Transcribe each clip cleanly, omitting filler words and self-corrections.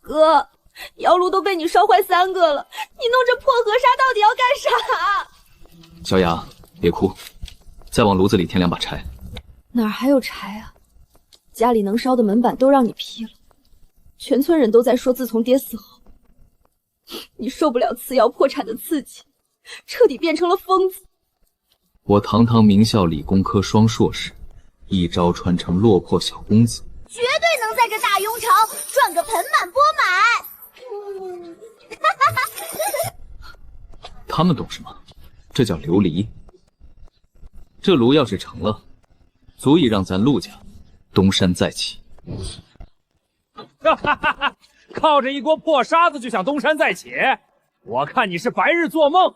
哥，窑炉都被你烧坏3个了，你弄这破河沙到底要干啥？小雅，别哭，再往炉子里添2把柴。哪儿还有柴啊？家里能烧的门板都让你劈了，全村人都在说，自从爹死后，你受不了次窑破产的刺激，彻底变成了疯子。我堂堂名校理工科双硕士，一朝穿成落魄小公子，绝对能在这大雍城赚个盆满钵满。他们懂什么？这叫琉璃。这炉要是成了，足以让咱陆家东山再起。哈哈哈哈！靠着一锅破沙子就想东山再起，我看你是白日做梦。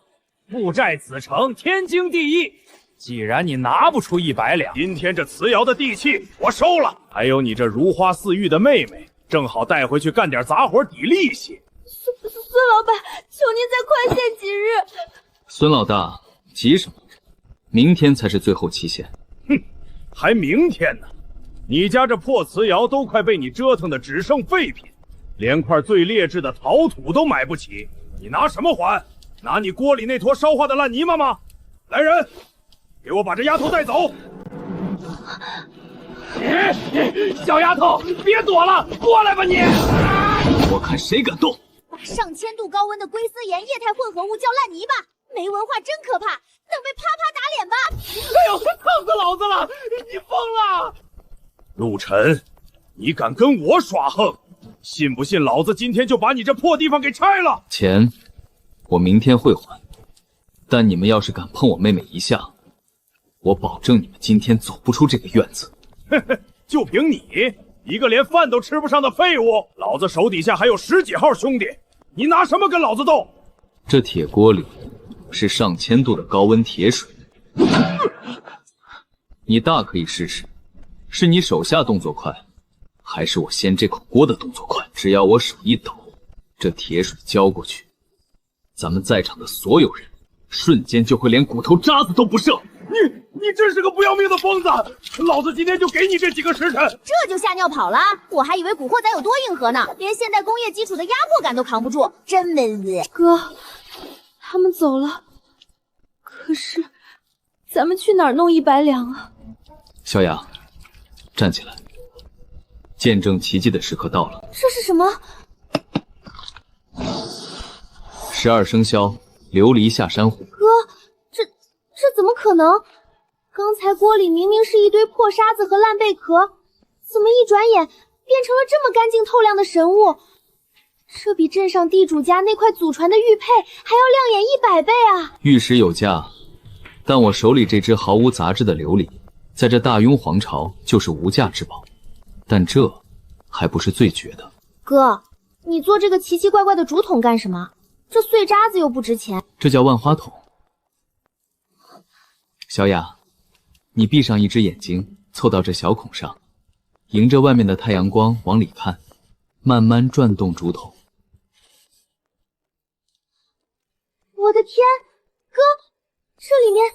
父债子成，天经地义。既然你拿不出100两，今天这瓷窑的地契我收了，还有你这如花似玉的妹妹，正好带回去干点杂活抵利息。孙老板，求您再宽限几日。孙老大，急什么？明天才是最后期限。哼，还明天呢？你家这破瓷窑都快被你折腾的只剩废品，连块最劣质的陶土都买不起，你拿什么还？拿你锅里那坨烧化的烂泥巴吗？来人，给我把这丫头带走！小丫头，别躲了，过来吧你！我看谁敢动！把上千度高温的硅丝盐液态混合物叫烂泥巴，没文化真可怕，等被啪啪打脸吧！哎呦，烫死老子了！你疯了！陆晨，你敢跟我耍横？信不信老子今天就把你这破地方给拆了？钱，我明天会还，但你们要是敢碰我妹妹一下，我保证你们今天走不出这个院子。嘿嘿，就凭你一个连饭都吃不上的废物，老子手底下还有10几号兄弟，你拿什么跟老子斗？这铁锅里是上千度的高温铁水，你大可以试试，是你手下动作快，还是我掀这口锅的动作快？只要我手一抖，这铁水浇过去，咱们在场的所有人瞬间就会连骨头渣子都不剩。你真是个不要命的疯子！老子今天就给你这几个时辰，这就吓尿跑了？我还以为古惑仔有多硬核呢，连现代工业基础的压迫感都扛不住，真闷子。哥，他们走了，可是咱们去哪儿弄100两啊？小雅，站起来！见证奇迹的时刻到了。这是什么？12生肖，琉璃下山虎。哥，这怎么可能？刚才锅里明明是一堆破沙子和烂贝壳，怎么一转眼变成了这么干净透亮的神物？这比镇上地主家那块祖传的玉佩还要亮眼100倍啊！玉石有价，但我手里这只毫无杂质的琉璃，在这大雍皇朝就是无价之宝。但这还不是最绝的。哥，你做这个奇奇怪怪的竹筒干什么？这碎渣子又不值钱。这叫万花筒。小雅，你闭上一只眼睛，凑到这小孔上，迎着外面的太阳光往里看，慢慢转动竹筒。我的天，哥，这里面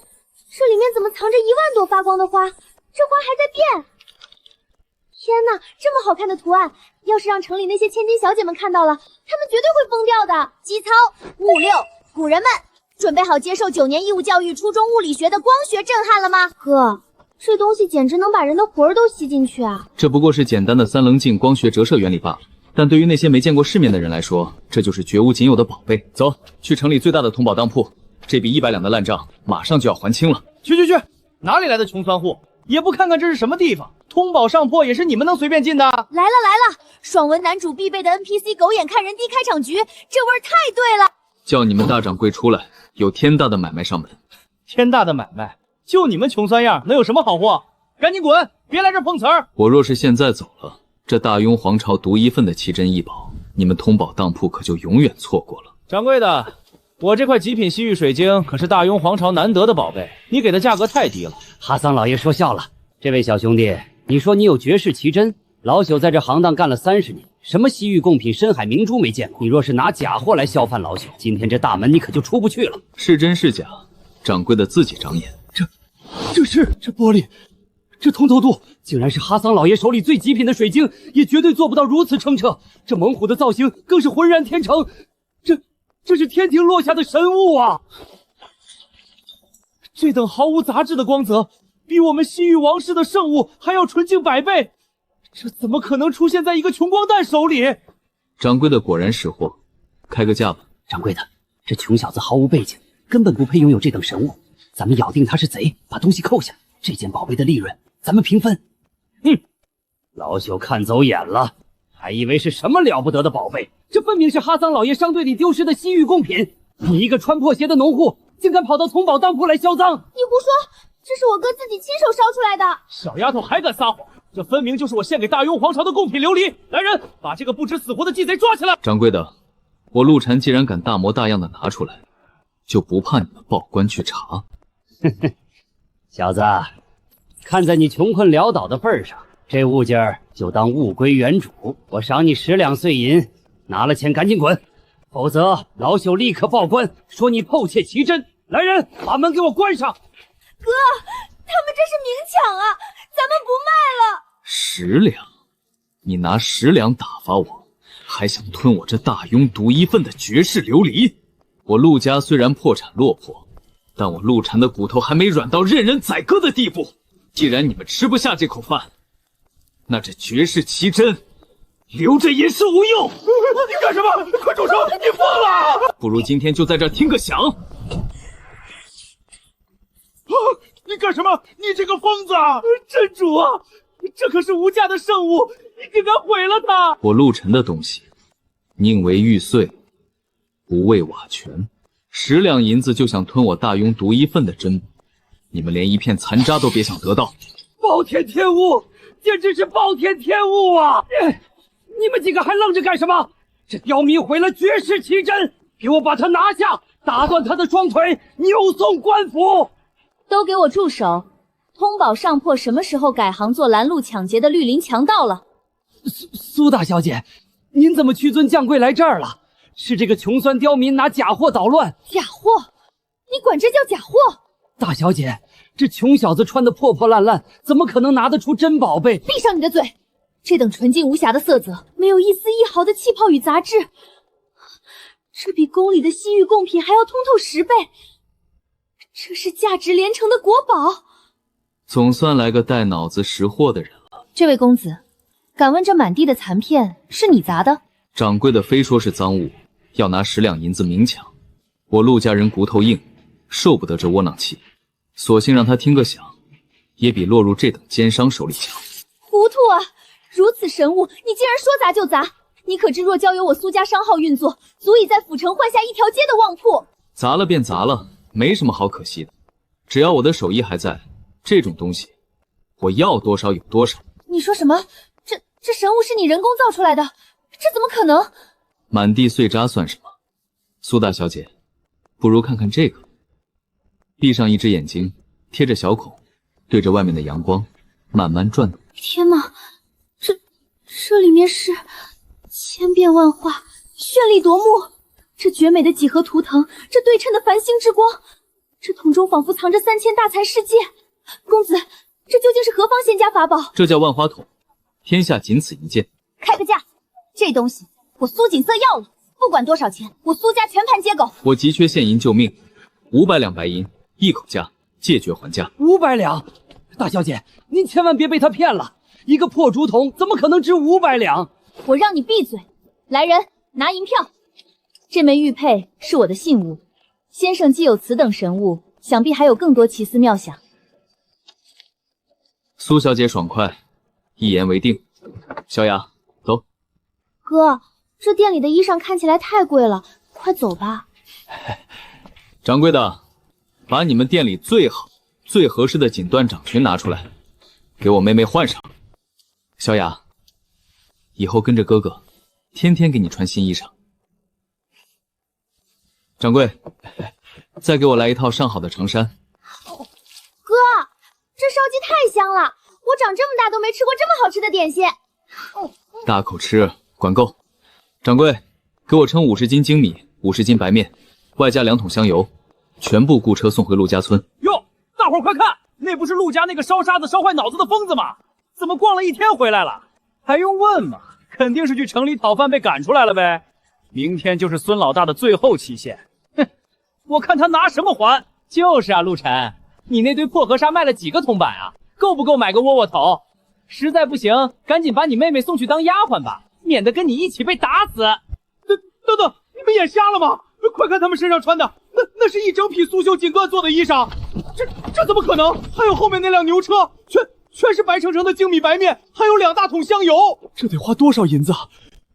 怎么藏着1万朵发光的花？这花还在变！天哪，这么好看的图案，要是让城里那些千金小姐们看到了，她们绝对会疯掉的。基操5、6，古人们准备好接受9年义务教育初中物理学的光学震撼了吗？哥，这东西简直能把人的魂儿都吸进去啊！这不过是简单的3棱镜光学折射原理罢了，但对于那些没见过世面的人来说，这就是绝无仅有的宝贝。走，去城里最大的铜宝当铺，这笔100两的烂账马上就要还清了。去，哪里来的穷酸户？也不看看这是什么地方，通宝上破也是你们能随便进的？来了，爽文男主必备的 NPC 狗眼看人低开场局，这味儿太对了！叫你们大掌柜出来，有天大的买卖上门。天大的买卖，就你们穷酸样，能有什么好货？赶紧滚，别来这碰瓷儿！我若是现在走了，这大雍皇朝独一份的奇珍异宝，你们通宝当铺可就永远错过了。掌柜的，我这块极品西域水晶可是大雍皇朝难得的宝贝，你给的价格太低了。哈桑老爷说笑了，这位小兄弟，你说你有绝世奇珍，老朽在这行当干了30年，什么西域贡品、深海明珠没见过。你若是拿假货来销贩老朽，今天这大门你可就出不去了。是真是假，掌柜的自己长眼。这玻璃，这通透度竟然是哈桑老爷手里最极品的水晶，也绝对做不到如此澄澈。这猛虎的造型更是浑然天成，这是天庭落下的神物啊！这等毫无杂质的光泽，比我们西域王室的圣物还要纯净100倍，这怎么可能出现在一个穷光蛋手里？掌柜的果然识货，开个价吧。掌柜的，这穷小子毫无背景，根本不配拥有这等神物。咱们咬定他是贼，把东西扣下，这件宝贝的利润咱们平分。老朽看走眼了，还以为是什么了不得的宝贝，这分明是哈桑老爷商队里丢失的西域贡品。你一个穿破鞋的农户，竟敢跑到从宝当铺来销赃！你胡说，这是我哥自己亲手烧出来的。小丫头还敢撒谎！这分明就是我献给大雍皇朝的贡品琉璃！来人，把这个不知死活的鸡贼抓起来！掌柜的，我陆禅既然敢大模大样的拿出来，就不怕你们报官去查。小子，看在你穷困潦倒的份上，这物件儿就当物归原主，我赏你10两碎银，拿了钱赶紧滚，否则老朽立刻报官，说你偷窃奇珍。来人，把门给我关上！哥，他们这是明抢啊，咱们不卖了。10两？你拿10两打发我，还想吞我这大庸独一份的绝世琉璃？我陆家虽然破产落魄，但我陆禅的骨头还没软到任人宰割的地步。既然你们吃不下这口饭，那这绝世奇珍留着也是无用。你干什么？快住手！你疯了！不如今天就在这儿听个响。你干什么？你这个疯子！真主啊，这可是无价的圣物，你竟敢毁了它！我陆沉的东西，宁为玉碎，不为瓦全。10两银子就想吞我大庸独一份的珍宝，你们连一片残渣都别想得到！暴殄天物，简直是暴殄天物啊！你们几个还愣着干什么？这刁民毁了绝世奇珍，给我把他拿下，打断他的双腿，扭送官府！都给我住手！通宝上破什么时候改行做拦路抢劫的绿林强盗了？苏大小姐，您怎么屈尊降贵来这儿了？是这个穷酸刁民拿假货捣乱。假货？你管这叫假货？大小姐，这穷小子穿得破破烂烂，怎么可能拿得出真宝贝？闭上你的嘴！这等纯净无瑕的色泽，没有一丝一毫的气泡与杂质，这比宫里的西域贡品还要通透10倍。这是价值连城的国宝。总算来个带脑子识货的人了。这位公子，敢问这满地的残片是你砸的？掌柜的非说是赃物，要拿10两银子明抢。我陆家人骨头硬，受不得这窝囊气，索性让他听个响，也比落入这等奸商手里强。糊涂啊！如此神物，你竟然说砸就砸！你可知若交由我苏家商号运作，足以在府城换下一条街的旺铺。砸了便砸了，没什么好可惜的。只要我的手艺还在，这种东西我要多少有多少。你说什么？这神物是你人工造出来的？这怎么可能？满地碎渣算什么？苏大小姐，不如看看这个。闭上一只眼睛，贴着小孔，对着外面的阳光，慢慢转动。天哪，这里面是千变万化，绚丽夺目。这绝美的几何图腾，这对称的繁星之光，这桶中仿佛藏着3000大才世界。公子，这究竟是何方仙家法宝？这叫万花筒，天下仅此一件。开个价，这东西我苏锦瑟要了，不管多少钱，我苏家全盘接狗。我急缺现银救命，500两白银，一口价，戒绝还价。500两，大小姐，您千万别被他骗了，一个破竹筒怎么可能值500两？我让你闭嘴！来人，拿银票。这枚玉佩是我的信物，先生既有此等神物，想必还有更多奇思妙想。苏小姐爽快，一言为定。小雅，走。哥，这店里的衣裳看起来太贵了，快走吧。掌柜的，把你们店里最好、最合适的锦缎长裙拿出来，给我妹妹换上。小雅，以后跟着哥哥，天天给你穿新衣裳。掌柜，再给我来一套上好的长衫。哥，这烧鸡太香了，我长这么大都没吃过这么好吃的点心。大口吃，管够。掌柜，给我称50斤精米，50斤白面，外加2桶香油，全部雇车送回陆家村。哟，大伙儿快看，那不是陆家那个烧沙子烧坏脑子的疯子吗？怎么逛了一天回来了？还用问吗？肯定是去城里讨饭被赶出来了呗。明天就是孙老大的最后期限，哼，我看他拿什么还？就是啊，陆晨，你那堆破河沙卖了几个铜板啊？够不够买个窝窝头？实在不行，赶紧把你妹妹送去当丫鬟吧，免得跟你一起被打死。等等，你们眼瞎了吗？快看他们身上穿的，那是一整匹苏绣锦缎做的衣裳，这怎么可能？还有后面那辆牛车，全是白澄澄的精米白面，还有2大桶香油，这得花多少银子啊！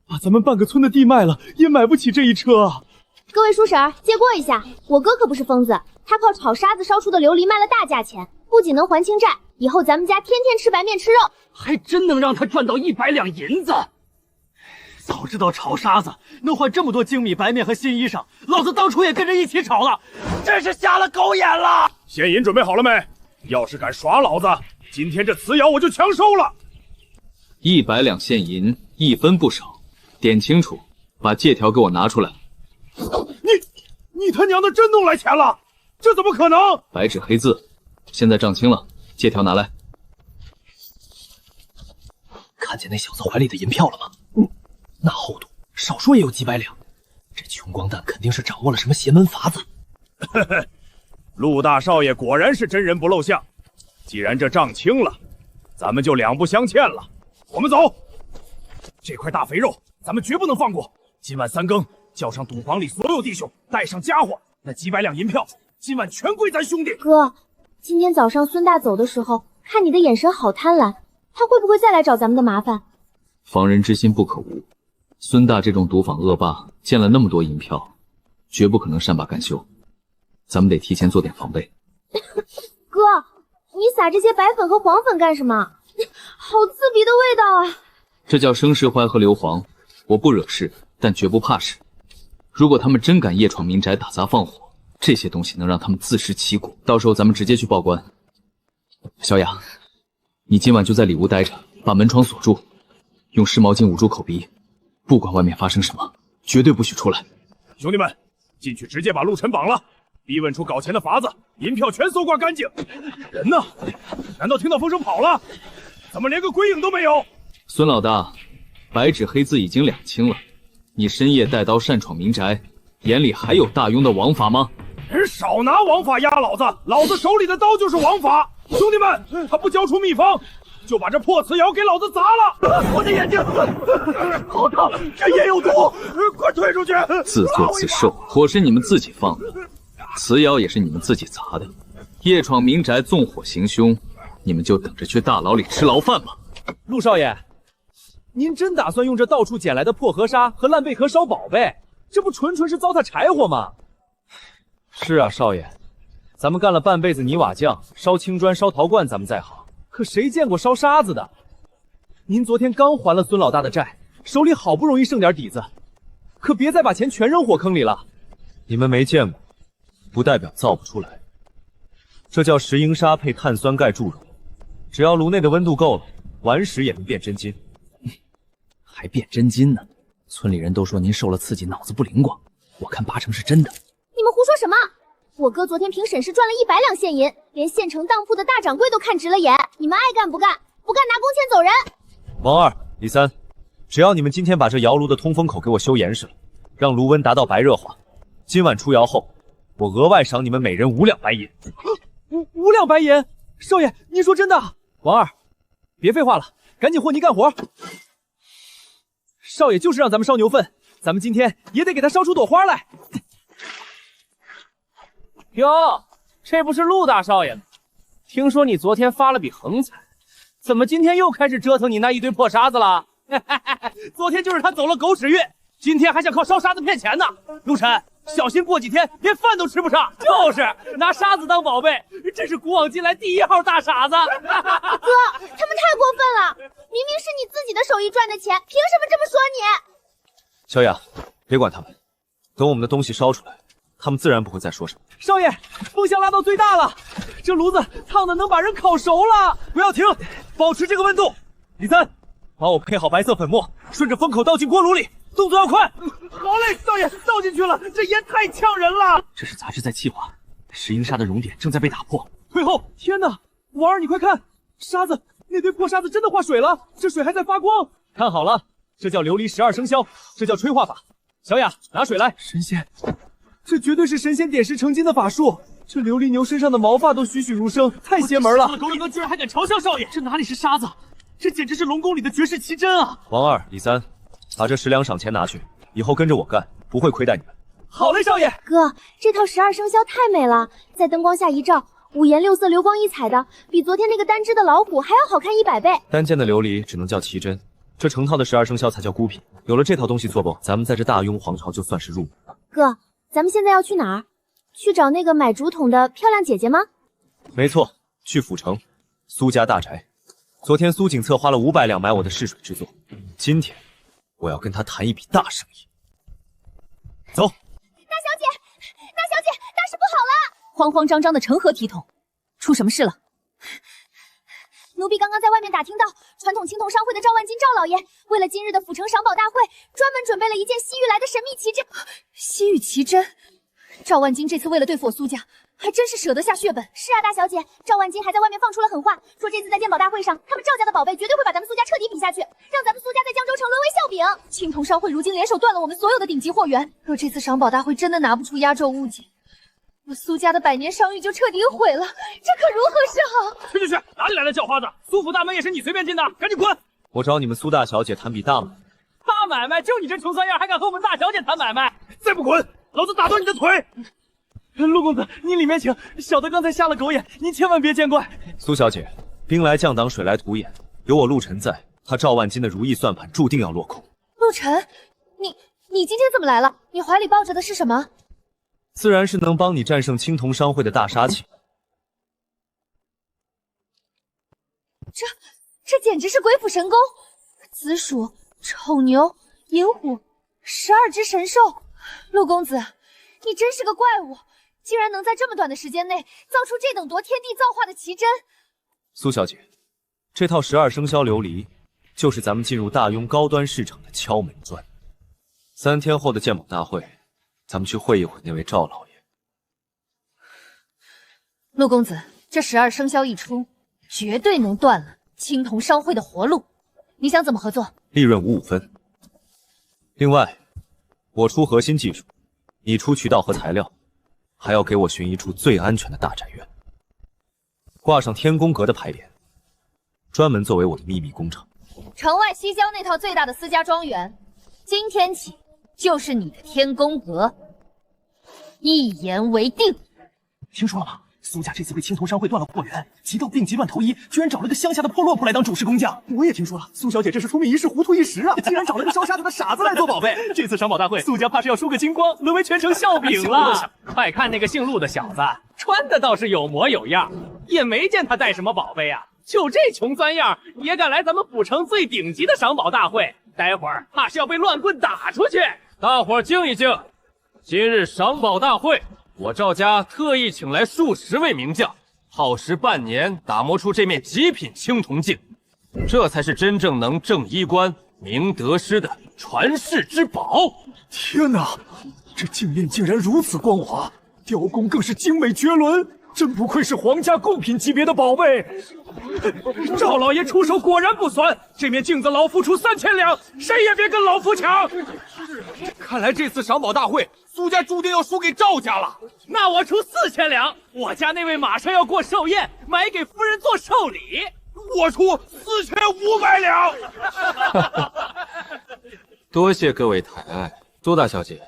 把咱们半个村的地卖了，也买不起这一车啊！各位叔婶儿，借过一下，我哥可不是疯子，他靠炒沙子烧出的琉璃卖了大价钱，不仅能还清债，以后咱们家天天吃白面吃肉，还真能让他赚到100两银子。早知道炒沙子能换这么多精米白面和新衣裳，老子当初也跟着一起炒了，真是瞎了狗眼了！现银准备好了没？要是敢耍老子，今天这瓷窑我就强收了。100两现银，1分不少，点清楚，把借条给我拿出来。你他娘的真弄来钱了？这怎么可能？白纸黑字，现在账清了，借条拿来。看见那小子怀里的银票了吗？那厚度少说也有几百两，这穷光蛋肯定是掌握了什么邪门法子。陆大少爷果然是真人不露相。既然这账清了，咱们就两不相欠了。我们走，这块大肥肉咱们绝不能放过。今晚3更，叫上赌坊里所有弟兄，带上家伙，那几百两银票，今晚全归咱兄弟。哥，今天早上孙大走的时候，看你的眼神好贪婪，他会不会再来找咱们的麻烦？防人之心不可无。孙大这种赌坊恶霸，见了那么多银票，绝不可能善罢甘休。咱们得提前做点防备。哥，你撒这些白粉和黄粉干什么？好刺鼻的味道啊！这叫生石灰和硫磺。我不惹事，但绝不怕事。如果他们真敢夜闯民宅打砸放火，这些东西能让他们自食其果。到时候咱们直接去报官。小雅，你今晚就在里屋待着，把门窗锁住，用湿毛巾捂住口鼻，不管外面发生什么，绝对不许出来。兄弟们，进去直接把陆晨绑了，逼问出搞钱的法子，银票全搜刮干净。人呢？难道听到风声跑了？怎么连个鬼影都没有？孙老大，白纸黑字已经2清了，你深夜带刀擅闯民宅，眼里还有大庸的王法吗？人少拿王法压老子，老子手里的刀就是王法。兄弟们，他不交出秘方，就把这破瓷窑给老子砸了！我的眼睛，好烫，这也有毒，快退出去！自作自受，火是你们自己放的，瓷窑也是你们自己砸的，夜闯民宅纵火行凶，你们就等着去大牢里吃牢饭吧。陆少爷，您真打算用这到处捡来的破河沙和烂贝壳烧宝贝？这不纯纯是糟蹋柴火吗？是啊，少爷，咱们干了半辈子泥瓦匠，烧青砖、烧陶罐咱们在行，可谁见过烧沙子的？您昨天刚还了孙老大的债，手里好不容易剩点底子，可别再把钱全扔火坑里了。你们没见过，不代表造不出来。这叫石英砂配碳酸钙铸熔，只要炉内的温度够了，顽石也能变真金。还变真金呢？村里人都说您受了刺激，脑子不灵光，我看8成是真的。你们胡说什么？我哥昨天凭审视赚了100两现银，连县城当铺的大掌柜都看直了眼。你们爱干不干？不干拿工钱走人！王二、李三，只要你们今天把这窑炉的通风口给我修严实了，让炉温达到白热化，今晚出窑后，我额外赏你们每人5两白银。5两白银？少爷，您说真的？王二，别废话了，赶紧和泥干活。少爷就是让咱们烧牛粪，咱们今天也得给他烧出朵花来。哟，这不是陆大少爷吗？听说你昨天发了笔横财，怎么今天又开始折腾你那一堆破沙子了？昨天就是他走了狗屎运，今天还想靠烧沙子骗钱呢。陆晨，小心过几天连饭都吃不上。就是拿沙子当宝贝，真是古往今来第1号大傻子。哥，他们太过分了！明明是你自己的手艺赚的钱，凭什么这么说你？小雅，别管他们，等我们的东西烧出来，他们自然不会再说什么。少爷，风箱拉到最大了，这炉子烫的能把人烤熟了！不要停，保持这个温度。李三，帮我配好白色粉末，顺着风口倒进锅炉里，动作要快。好嘞，少爷，倒进去了，这烟太呛人了。这是杂质在气化，石英砂的熔点正在被打破。退后！天哪，婉儿，你快看，沙子，那堆破沙子真的化水了，这水还在发光。看好了，这叫琉璃12生肖，这叫催化法。小雅，拿水来。神仙，这绝对是神仙点石成金的法术。这琉璃牛身上的毛发都栩栩如生，太邪门了！狗刚刚居然还敢嘲笑少爷，这哪里是沙子，这简直是龙宫里的绝世奇珍啊！王二、李三，把这10两赏钱拿去，以后跟着我干，不会亏待你们。好嘞，少爷。哥，这套12生肖太美了，在灯光下一照，五颜六色、流光溢彩的，比昨天那个单只的老虎还要好看100倍。单件的琉璃只能叫奇珍，这成套的12生肖才叫孤品。有了这套东西做包，咱们在这大雍皇朝就算是入门了。哥，咱们现在要去哪儿？去找那个买竹筒的漂亮姐姐吗？没错，去府城苏家大宅。昨天苏景策花了500两买我的试水之作，今天我要跟他谈一笔大生意。走。大小姐，大事不好了！慌慌张张的成何体统？出什么事了？奴婢刚刚在外面打听到，传统青铜商会的赵万金赵老爷，为了今日的府城赏宝大会，专门准备了一件西域来的神秘奇珍。西域奇珍？赵万金这次为了对付我苏家，还真是舍得下血本。是啊，大小姐，赵万金还在外面放出了狠话，说这次在鉴宝大会上，他们赵家的宝贝绝对会把咱们苏家彻底比下去，让咱们苏家在江州城沦为笑柄。青铜商会如今联手断了我们所有的顶级货源，若这次赏宝大会真的拿不出压轴物件，我苏家的100年商誉就彻底毁了，这可如何是好？去，哪里来的叫花子？苏府大门也是你随便进的，赶紧滚！我找你们苏大小姐谈笔大买。大买卖？就你这穷酸样，还敢和我们大小姐谈买卖？再不滚，老子打断你的腿！陆公子，您里面请。小的刚才瞎了狗眼，您千万别见怪。苏小姐，兵来将挡，水来土掩，有我陆晨在，他赵万金的如意算盘注定要落空。陆晨，你今天怎么来了？你怀里抱着的是什么？自然是能帮你战胜青铜商会的大杀器。这简直是鬼斧神工！紫薯、丑牛、银虎，12只神兽。陆公子，你真是个怪物，竟然能在这么短的时间内造出这等夺天地造化的奇珍。苏小姐，这套12生肖琉璃就是咱们进入大雍高端市场的敲门砖。3天后的鉴宝大会，咱们去会一会那位赵老爷。陆公子，这12生肖一出，绝对能断了青铜商会的活路。你想怎么合作？利润55分。另外，我出核心技术，你出渠道和材料，还要给我寻一处最安全的大宅院，挂上天宫阁的牌匾，专门作为我的秘密工厂。城外西郊那套最大的私家庄园，今天起就是你的天宫阁，一言为定。听说了吗？苏家这次被青铜商会断了货源，急到病急乱投医，居然找了个乡下的破落铺来当主事工匠。我也听说了，苏小姐这是聪明一世糊涂一时啊，竟然找了个烧沙子的傻子来做宝贝。这次赏宝大会，苏家怕是要输个精光，沦为全城笑柄了。快看那个姓陆的小子，穿的倒是有模有样，也没见他带什么宝贝啊。就这穷酸样，也敢来咱们府城最顶级的赏宝大会，待会儿怕是要被乱棍打出去。大伙儿静一静，今日赏宝大会，我赵家特意请来数十位名将，耗时半年打磨出这面极品青铜镜，这才是真正能正衣冠、明得失的传世之宝。天哪，这镜面竟然如此光滑，雕工更是精美绝伦，真不愧是皇家贡品级别的宝贝。赵老爷出手果然不酸，这面镜子老夫出3000两，谁也别跟老夫抢。看来这次赏宝大会，苏家注定要输给赵家了。那我出4000两，我家那位马上要过寿宴，买给夫人做寿礼。我出4500两。多谢各位抬爱。周大小姐，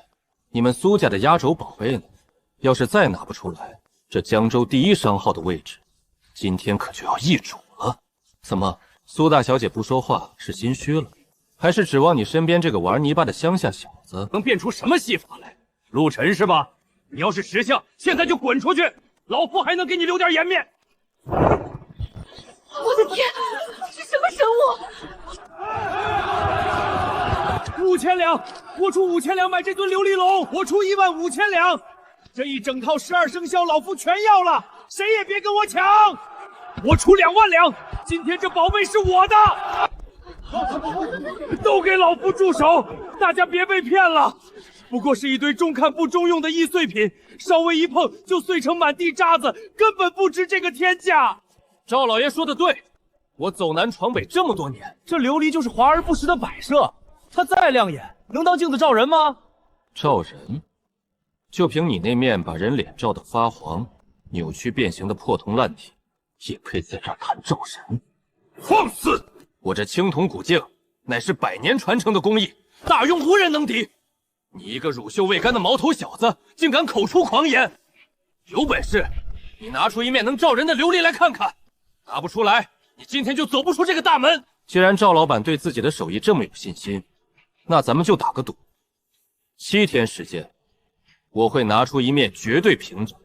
你们苏家的压轴宝贝呢？要是再拿不出来，这江州第1商号的位置，今天可就要易主了。怎么，苏大小姐不说话是心虚了，还是指望你身边这个玩泥巴的乡下小子能变出什么戏法来？陆晨是吧？你要是识相，现在就滚出去，老夫还能给你留点颜面。我的天，是什么生物？5000两，我出5000两买这尊琉璃龙，我出15000两。这一整套12生肖，老夫全要了，谁也别跟我抢！我出2万两，今天这宝贝是我的，都给老夫住手！大家别被骗了，不过是一堆中看不中用的易碎品，稍微一碰就碎成满地渣子，根本不值这个天价。赵老爷说的对，我走南闯北这么多年，这琉璃就是华而不实的摆设。它再亮眼，能当镜子照人吗？照人？就凭你那面把人脸照得发黄、扭曲变形的破铜烂铁，也配在这儿谈照人？放肆！我这青铜古镜乃是100年传承的工艺，大庸无人能敌。你一个乳臭未干的毛头小子，竟敢口出狂言！有本事，你拿出一面能照人的琉璃来看看。拿不出来，你今天就走不出这个大门。既然赵老板对自己的手艺这么有信心，那咱们就打个赌，7天时间，我会拿出一面绝对平整，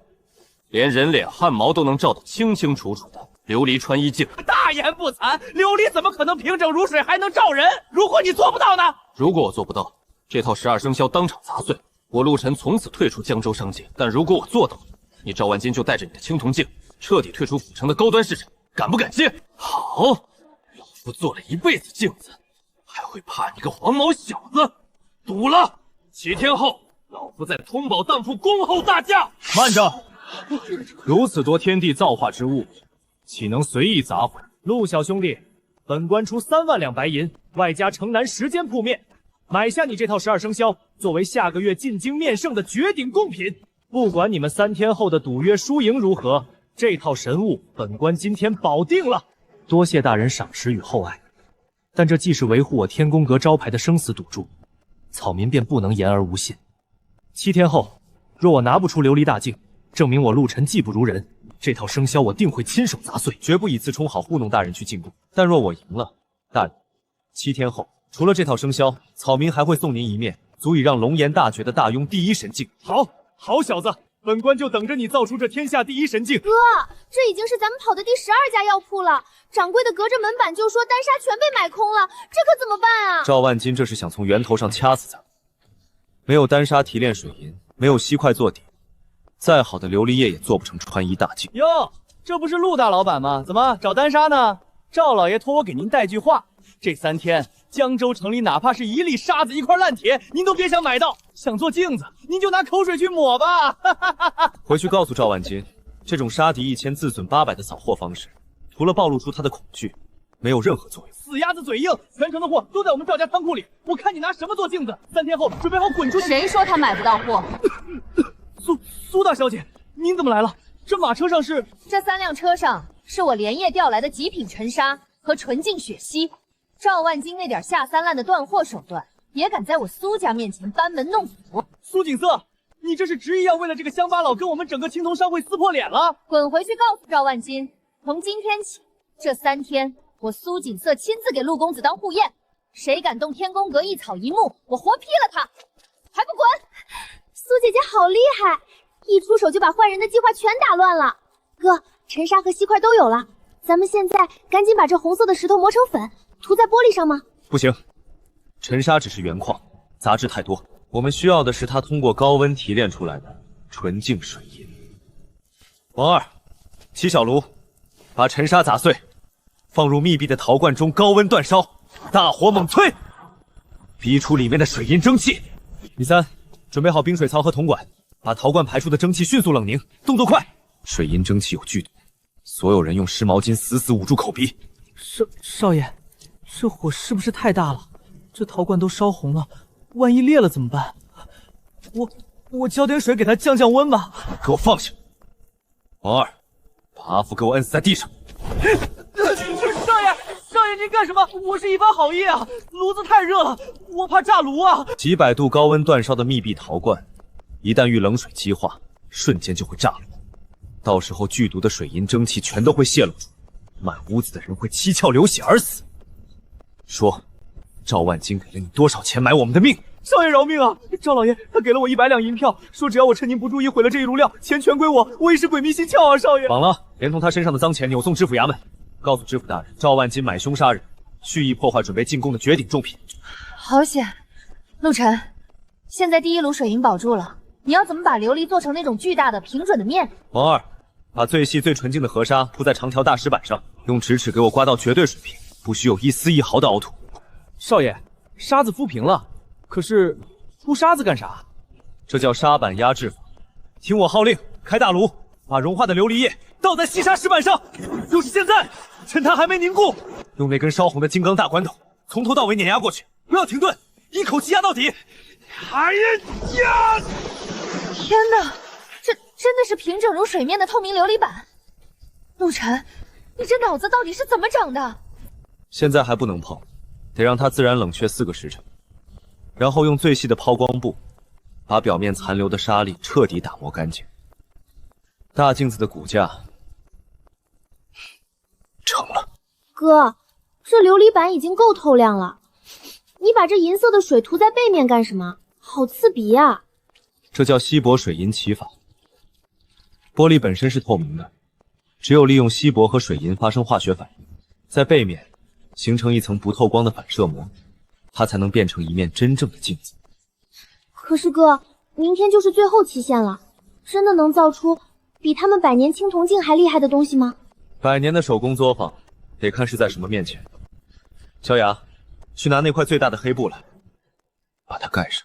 连人脸汗毛都能照得清清楚楚的琉璃穿衣镜。大言不惭，琉璃怎么可能平整如水，还能照人？如果你做不到呢？如果我做不到，这套12生肖当场砸碎，我陆晨从此退出江州商界。但如果我做到了，你赵万金就带着你的青铜镜彻底退出府城的高端市场，敢不敢接？好，老夫做了一辈子镜子，还会怕你个黄毛小子？赌了，7天后，老夫在通宝当铺恭候大驾。慢着，如此多天地造化之物，岂能随意砸毁？陆小兄弟，本官出3万两白银，外加城南10间铺面，买下你这套12生肖，作为下个月进京面圣的绝顶贡品。不管你们3天后的赌约输赢如何，这套神物本官今天保定了。多谢大人赏识与厚爱，但这既是维护我天宫阁招牌的生死赌注，草民便不能言而无信。7天后，若我拿不出琉璃大镜，证明我陆晨技不如人，这套生肖我定会亲手砸碎，绝不以次充好糊弄大人去进贡。但若我赢了，大人，7天后，除了这套生肖，草民还会送您一面足以让龙颜大绝的大庸第一神镜。好小子，本官就等着你造出这天下第一神镜。哥，这已经是咱们跑的第12家药铺了，掌柜的隔着门板就说丹砂全被买空了，这可怎么办啊？赵万金这是想从源头上掐死咱们。没有丹砂提炼水银，没有锡块做底，再好的琉璃叶也做不成穿衣大镜。哟，这不是陆大老板吗？怎么找丹砂呢？赵老爷托我给您带句话，这3天江州城里哪怕是1粒沙子、1块烂铁，您都别想买到。想做镜子，您就拿口水去抹吧。回去告诉赵万金，这种杀敌1000自损800的扫货方式，除了暴露出他的恐惧，没有任何作用。死鸭子嘴硬，全城的货都在我们赵家仓库里，我看你拿什么做镜子？3天后准备好滚出去。谁说他买不到货？苏大小姐，您怎么来了？这马车上是……这3辆车上是我连夜调来的极品陈砂和纯净血犀。赵万金那点下三滥的断货手段，也敢在我苏家面前班门弄斧？苏锦瑟，你这是执意要为了这个乡巴佬跟我们整个青铜商会撕破脸了？滚回去告诉赵万金，从今天起，这3天我苏锦瑟亲自给陆公子当护验，谁敢动天宫阁一草一木，我活劈了他！还不滚！苏姐姐好厉害，一出手就把坏人的计划全打乱了。哥，陈砂和锡块都有了，咱们现在赶紧把这红色的石头磨成粉，涂在玻璃上吗？不行，陈砂只是原矿，杂质太多，我们需要的是它通过高温提炼出来的纯净水银。王二，起小炉，把陈砂砸碎，放入密闭的陶罐中，高温煅烧，大火猛催，逼出里面的水银蒸汽。李三，准备好冰水槽和铜管，把陶罐排出的蒸汽迅速冷凝，动作快。水银蒸汽有剧毒，所有人用湿毛巾死死捂住口鼻。少爷，这火是不是太大了？这陶罐都烧红了，万一裂了怎么办？我浇点水给它降降温吧。给我放下！王二，把阿福给我摁死在地上。少爷您干什么？我是一番好意啊，炉子太热了，我怕炸炉啊。几百度高温煅烧的密闭陶罐，一旦遇冷水激化，瞬间就会炸炉。到时候剧毒的水银蒸汽全都会泄露出，满屋子的人会七窍流血而死。说，赵万金给了你多少钱买我们的命？少爷饶命啊！赵老爷他给了我100两银票，说只要我趁您不注意毁了这一炉料，钱全归我。我也是鬼迷心窍啊，少爷。绑了，连同他身上的赃钱扭送知府衙门，告诉知府大人，赵万金买凶杀人，蓄意破坏准备进贡的绝顶重品。好险，陆晨，现在第一炉水银保住了，你要怎么把琉璃做成那种巨大的平准的面？王二，把最细最纯净的河沙铺在长条大石板上，用直尺给我刮到绝对水平，不许有一丝一毫的凹凸。少爷，沙子敷平了，可是铺沙子干啥？这叫沙板压制法。听我号令，开大炉，把融化的琉璃液倒在细沙石板上，就是现在，趁它还没凝固，用那根烧红的金刚大管斗从头到尾碾压过去，不要停顿，一口气压到底。哎呀！天哪，这真的是平整如水面的透明琉璃板。陆晨，你这脑子到底是怎么长的？现在还不能碰，得让它自然冷却4个时辰，然后用最细的抛光布把表面残留的沙粒彻底打磨干净。大镜子的骨架成了。哥，这琉璃板已经够透亮了，你把这银色的水涂在背面干什么？好刺鼻啊！这叫稀薄水银起法。玻璃本身是透明的，只有利用稀薄和水银发生化学反应，在背面形成一层不透光的反射膜，它才能变成一面真正的镜子。可是哥，明天就是最后期限了，真的能造出比他们100年青铜镜还厉害的东西吗100年的手工作坊，得看是在什么面前。小雅，去拿那块最大的黑布来，把它盖上。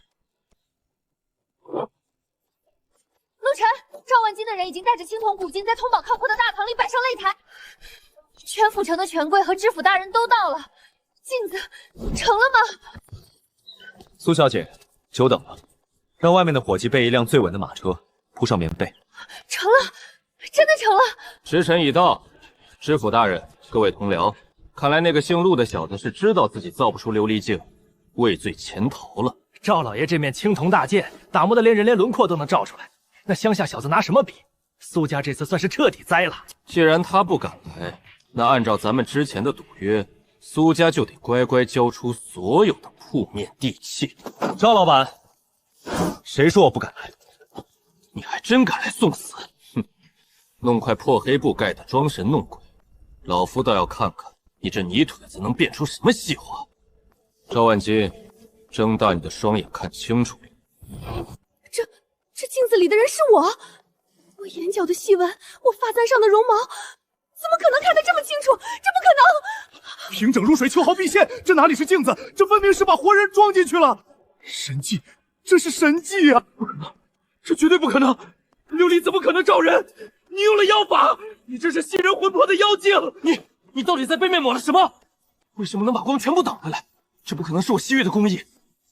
陆晨，赵万金的人已经带着青铜古镜在通往开阔的大堂里摆上擂台，全府城的权贵和知府大人都到了，镜子成了吗？苏小姐，久等了，让外面的伙计备一辆最稳的马车，铺上棉被。成了，真的成了！时辰已到，知府大人，各位同僚，看来那个姓陆的小子是知道自己造不出琉璃镜，畏罪潜逃了。赵老爷这面青铜大剑打磨的连人脸轮廓都能照出来，那乡下小子拿什么比？苏家这次算是彻底栽了。既然他不敢来，那按照咱们之前的赌约，苏家就得乖乖交出所有的铺面地契。赵老板，谁说我不敢来？你还真敢来送死！哼，弄块破黑布盖的装神弄鬼，老夫倒要看看你这泥腿子能变出什么细活。赵万金，睁大你的双眼看清楚了。这镜子里的人是我，我眼角的细纹，我发簪上的绒毛，怎么可能看得这么清楚？这不可能！平整如水，秋毫毕现，这哪里是镜子？这分明是把活人装进去了！神迹，这是神迹啊！不可能，这绝对不可能！琉璃怎么可能照人？你用了妖法！你这是吸人魂魄的妖精！你到底在背面抹了什么？为什么能把光全部挡回来？这不可能是我西域的工艺，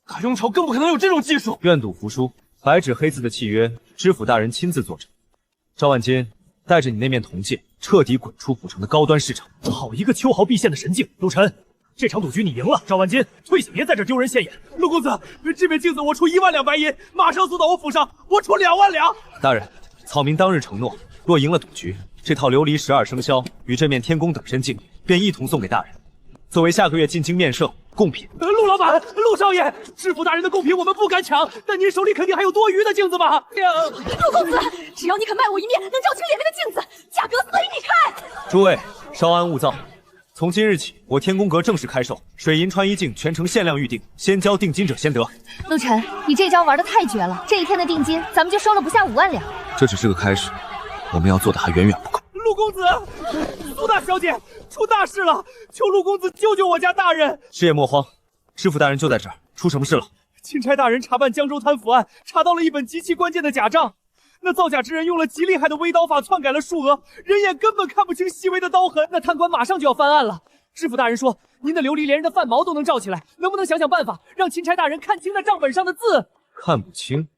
卡雍朝更不可能有这种技术。愿赌服输，白纸黑字的契约，知府大人亲自作证。赵万金，带着你那面铜戒，彻底滚出府城的高端市场。好一个秋毫毕现的神镜！陆晨，这场赌局你赢了。赵万金，退下，别在这丢人现眼。陆公子，这面镜子我出1万两白银，马上送到我府上，我出2万两。大人，草民当日承诺，若赢了赌局，这套琉璃12生肖与这面天宫等身镜便一同送给大人，作为下个月进京面圣贡品。陆老板，陆少爷，知府大人的贡品我们不敢抢，但您手里肯定还有多余的镜子吧？陆公子，只要你肯卖我一面能照清脸面的镜子，价格随你开。诸位稍安勿躁，从今日起，我天宫阁正式开售，水银穿衣镜全程限量预定，先交定金者先得。陆晨，你这招玩的太绝了，这一天的定金咱们就收了不下5万两。这只是个开始，我们要做的还远远不够。陆公子，苏大小姐出大事了，求陆公子救救我家大人。师爷莫慌，知府大人就在这儿，出什么事了？钦差大人查办江州贪腐案，查到了一本极其关键的假账。那造假之人用了极厉害的微刀法篡改了数额，人眼根本看不清细微的刀痕。那贪官马上就要翻案了。知府大人说，您的琉璃连人的饭毛都能照起来，能不能想想办法，让钦差大人看清那账本上的字？看不清，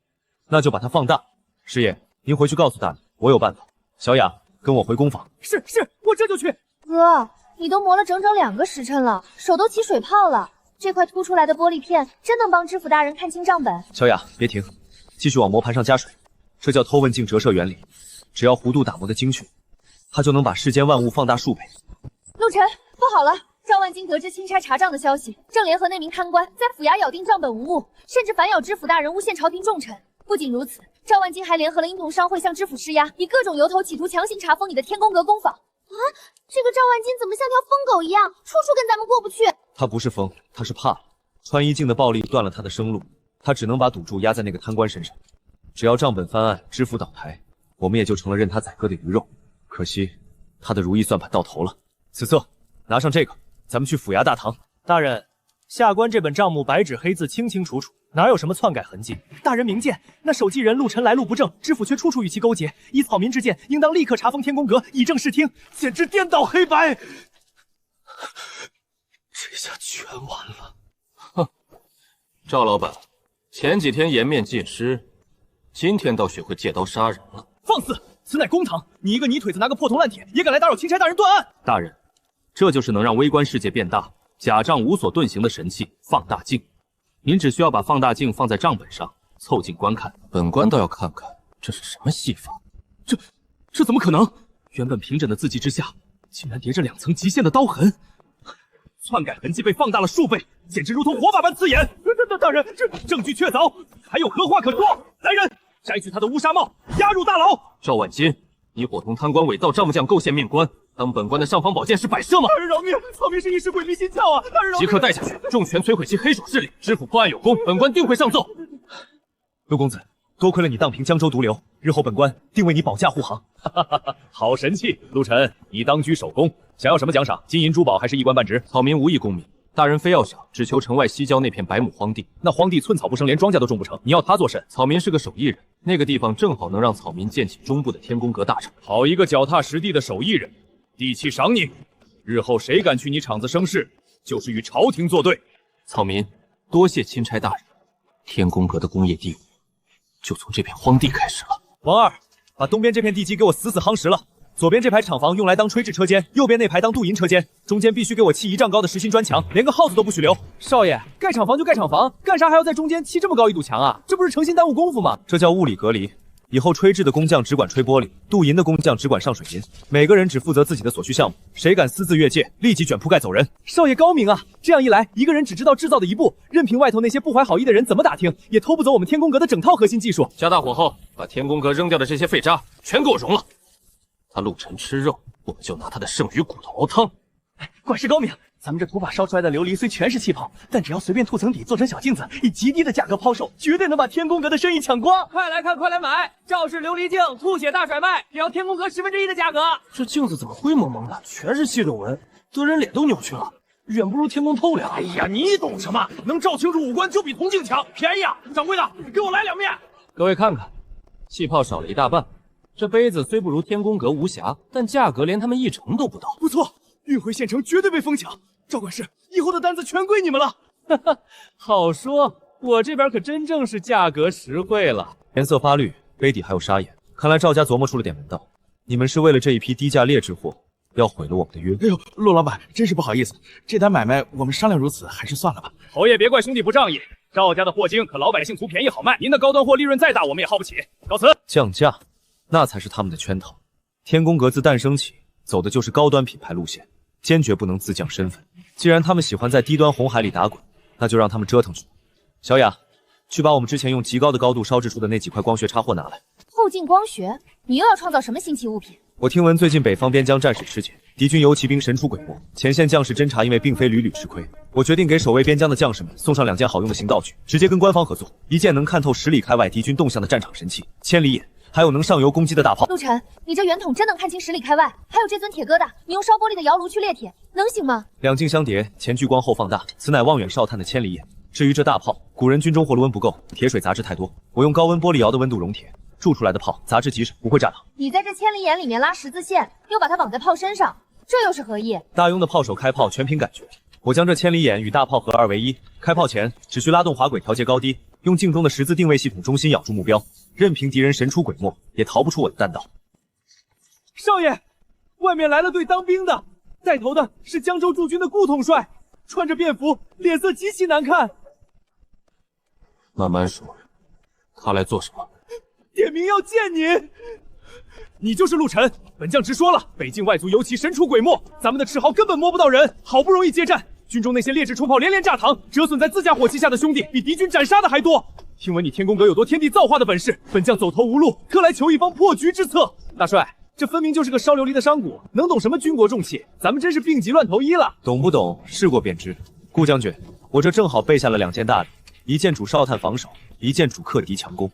那就把它放大。师爷，您回去告诉大人，我有办法。小雅，跟我回宫房。是，我这就去。哥，你都磨了整整2个时辰了，手都起水泡了。这块凸出来的玻璃片真能帮知府大人看清账本。小雅，别停，继续往磨盘上加水。这叫偷问镜折射原理，只要弧度打磨的精确，它就能把世间万物放大数倍。陆晨，不好了！赵万金得知钦差查账的消息，正联合那名贪官在府衙咬定账本无误，甚至反咬知府大人诬陷朝廷重臣。不仅如此，赵万金还联合了婴童商会向知府施压，以各种由头企图强行查封你的天宫阁工坊。啊，这个赵万金怎么像条疯狗一样，处处跟咱们过不去？他不是疯，他是怕了。穿衣镜的暴力断了他的生路，他只能把赌注压在那个贪官身上。只要账本翻案，知府倒台，我们也就成了任他宰割的鱼肉。可惜他的如意算盘到头了。此策，拿上这个，咱们去府衙大堂。大人，下官这本账目白纸黑字清清楚楚，哪有什么篡改痕迹？大人明鉴，那守纪人陆晨来路不正，知府却处处与其勾结。依草民之见，应当立刻查封天宫阁，以正视听，简直颠倒黑白。这下全完了。哼，赵老板，前几天颜面尽失，今天倒学会借刀杀人了。放肆！此乃公堂，你一个泥腿子拿个破铜烂铁，也敢来打扰钦差大人断案？大人，这就是能让微观世界变大、假账无所遁形的神器——放大镜。您只需要把放大镜放在账本上，凑近观看。本官倒要看看这是什么戏法。这怎么可能？原本平整的字迹之下，竟然叠着2层极限的刀痕，篡改痕迹被放大了数倍，简直如同火把般刺眼。大人，这证据确凿，还有何话可说？来人，摘去他的乌纱帽，押入大牢。赵万金，你伙同贪官伪造账目将构陷面官，当本官的尚方宝剑是摆设吗？大人饶命！草民是一时鬼迷心窍啊！大人饶命！即刻带下去，重拳摧毁其黑手势力。知府破案有功，本官定会上奏。陆公子，多亏了你荡平江州毒瘤，日后本官定为你保驾护航。好神器，陆晨，你当居首功，想要什么奖赏？金银珠宝还是一官半职？草民无意功名，大人非要赏，只求城外西郊那片百亩荒地。那荒地寸草不生，连庄稼都种不成，你要他做甚？草民是个手艺人，那个地方正好能让草民建起中部的天宫阁大厂。好一个脚踏实地的手艺人，地契赏你，日后谁敢去你厂子生事，就是与朝廷作对。草民多谢钦差大人，天宫阁的工业帝国就从这片荒地开始了。王二，把东边这片地基给我死死夯实了。左边这排厂房用来当吹制车间，右边那排当镀银车间，中间必须给我砌1丈高的实心砖墙，连个耗子都不许留。少爷，盖厂房就盖厂房，干啥还要在中间砌这么高一堵墙啊？这不是诚心耽误功夫吗？这叫物理隔离。以后吹制的工匠只管吹玻璃，镀银的工匠只管上水银，每个人只负责自己的所需项目，谁敢私自越界，立即卷铺盖走人。少爷高明啊！这样一来，一个人只知道制造的一步，任凭外头那些不怀好意的人怎么打听，也偷不走我们天宫阁的整套核心技术。加大火候，把天宫阁扔掉的这些废渣全给我融了。他陆晨吃肉，我们就拿他的剩余骨头熬汤。管事高明，咱们这土法烧出来的琉璃虽全是气泡，但只要随便涂层底做成小镜子，以极低的价格抛售，绝对能把天宫阁的生意抢光。快来看，快来买！赵氏琉璃镜，吐血大甩卖，只要天宫阁1/10的价格。这镜子怎么灰蒙蒙的，全是细皱纹，得人脸都扭曲了，远不如天宫透亮。哎呀，你懂什么？能照清楚五官就比铜镜强，便宜啊！掌柜的，给我来2面。各位看看，气泡少了一大半。这杯子虽不如天宫阁无瑕，但价格连他们1成都不到。不错，运回县城绝对被疯抢。赵管事，以后的单子全归你们了。哈哈，好说，我这边可真正是价格实惠了。颜色发绿，杯底还有沙眼，看来赵家琢磨出了点门道。你们是为了这一批低价劣质货，要毁了我们的约。哎呦，陆老板，真是不好意思，这单买卖我们商量如此，还是算了吧。侯爷别怪兄弟不仗义，赵家的货精可老百姓图便宜好卖，您的高端货利润再大，我们也耗不起。告辞。降价，那才是他们的圈套。天宫阁自诞生起，走的就是高端品牌路线，坚决不能自降身份。既然他们喜欢在低端红海里打滚，那就让他们折腾去。小雅，去把我们之前用极高的高度烧制出的那几块光学插货拿来。后进光学，你又要创造什么新奇物品？我听闻最近北方边疆战事吃紧，敌军游骑兵神出鬼没，前线将士侦察因为并非屡屡吃亏。我决定给守卫边疆的将士们送上2件好用的新道具，直接跟官方合作，一件能看透10里开外敌军动向的战场神器千里眼，还有能上游攻击的大炮。陆晨，你这圆筒真能看清10里开外，还有这尊铁疙瘩，你用烧玻璃的窑炉去炼铁，能行吗？2镜相叠，前聚光后放大，此乃望远哨探的千里眼。至于这大炮，古人军中火炉温不够，铁水杂质太多，我用高温玻璃窑的温度熔铁，铸出来的炮杂质极少，不会炸膛。你在这千里眼里面拉10字线，又把它绑在炮身上，这又是何意？大庸的炮手开炮全凭感觉，我将这千里眼与大炮合2为1，开炮前只需拉动滑轨调节高低，用镜中的10字定位系统中心咬住目标，任凭敌人神出鬼没，也逃不出我的弹道。少爷，外面来了队当兵的，带头的是江州驻军的顾统帅，穿着便服，脸色极其难看。慢慢说，他来做什么？点名要见你。你就是陆晨，本将直说了，北境外族尤其神出鬼没，咱们的赤豪根本摸不到人，好不容易接战，军中那些劣质冲炮连连炸膛，折损在自家火器下的兄弟比敌军斩杀的还多。听闻你天宫阁有夺天地造化的本事，本将走投无路，特来求一方破局之策。大帅，这分明就是个烧琉璃的商贾，能懂什么军国重器？咱们真是病急乱投医了。懂不懂，试过便知。顾将军，我这正好备下了2件大礼，一件主哨探防守，一件主克敌强攻。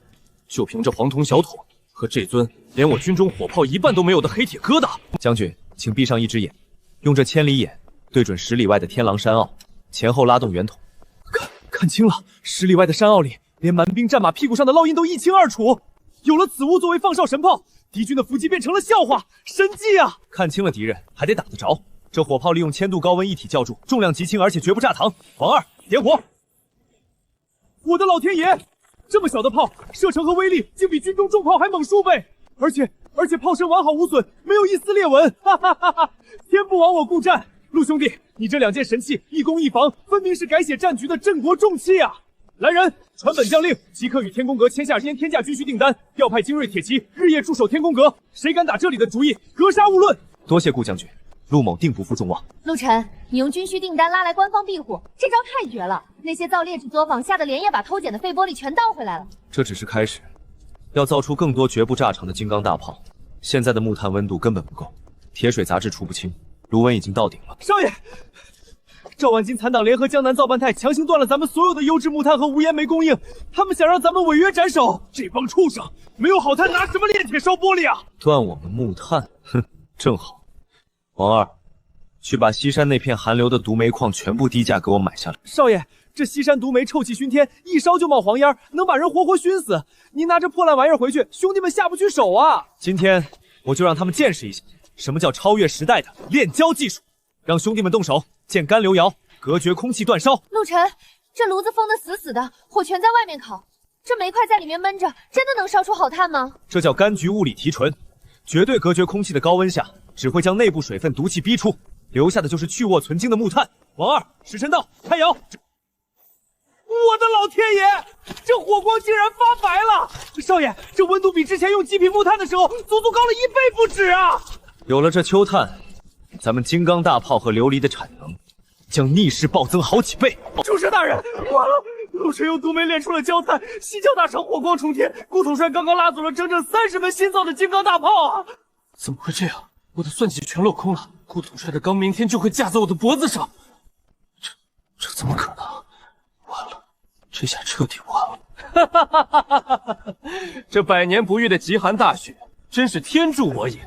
就凭这黄铜小筒和这尊连我军中火炮1半都没有的黑铁疙瘩。将军，请闭上一只眼，用这千里眼对准10里外的天狼山坳，前后拉动圆筒，看清了，10里外的山坳里，连蛮兵战马屁股上的烙印都一清二楚。有了此物作为放哨神炮，敌军的伏击变成了笑话，神迹啊！看清了敌人，还得打得着。这火炮利用1000度高温一体浇铸，重量极轻，而且绝不炸膛。王二，点火！我的老天爷！这么小的炮，射程和威力竟比军中重炮还猛数倍，而且炮身完好无损，没有一丝裂纹，哈哈哈哈！天不亡我故战，陆兄弟，你这2件神器一攻一防，分明是改写战局的镇国重器啊！来人，传本将令，即刻与天宫阁签下天价军需订单，调派精锐铁骑日夜驻守天宫阁，谁敢打这里的主意，格杀勿论！多谢顾将军，陆某定不负众望。陆晨，你用军需订单拉来官方庇护，这招太绝了！那些造劣质作坊吓得连夜把偷捡的废玻璃全倒回来了。这只是开始，要造出更多绝不炸场的金刚大炮。现在的木炭温度根本不够，铁水杂质除不清，炉温已经到顶了。少爷，赵万金残党联合江南造办派强行断了咱们所有的优质木炭和无烟煤供应，他们想让咱们违约斩首。这帮畜生，没有好炭拿什么炼铁烧玻璃啊？断我们木炭，哼，正好。王二，去把西山那片寒流的毒煤矿全部低价给我买下来。少爷，这西山毒煤臭气熏天，一烧就冒黄烟，能把人活活熏死。您拿这破烂玩意儿回去，兄弟们下不去手啊！今天我就让他们见识一下什么叫超越时代的炼焦技术，让兄弟们动手，见干流窑，隔绝空气断烧。陆晨，这炉子封得死死的，火全在外面烤，这煤块在里面闷着，真的能烧出好炭吗？这叫柑橘物理提纯，绝对隔绝空气的高温下，只会将内部水分毒气逼出，留下的就是去卧存精的木炭。王二，时辰到，开窑！我的老天爷，这火光竟然发白了！少爷，这温度比之前用极品木炭的时候足足高了1倍不止啊！有了这秋炭，咱们金刚大炮和琉璃的产能将逆势暴增好几倍。主持大人，完了！陆晨用毒煤炼出了焦炭，西郊大厂火光冲天，顾统帅刚刚拉走了整整30门新造的金刚大炮啊！怎么会这样？我的算计全落空了，顾统帅的钢明天就会架在我的脖子上，这怎么可能？完了，这下彻底完了！哈哈哈哈哈哈！这100年不遇的极寒大雪，真是天助我也！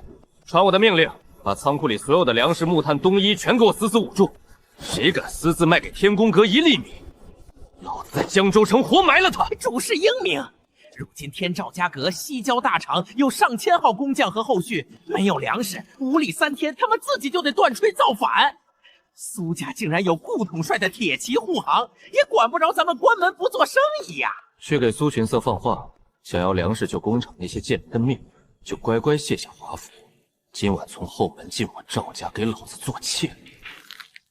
传我的命令，把仓库里所有的粮食、木炭、冬衣全给我死死捂住！谁敢私自卖给天宫阁1粒米，老子在江州城活埋了他！主事英明。如今天赵家阁西郊大厂有上千号工匠和后续，没有粮食，5里3天，他们自己就得断炊造反。苏家竟然有顾统帅的铁骑护航，也管不着咱们关门不做生意呀！去给苏群色放话，想要粮食救工厂那些贱人的命，就乖乖卸下华服，今晚从后门进我赵家，给老子做妾。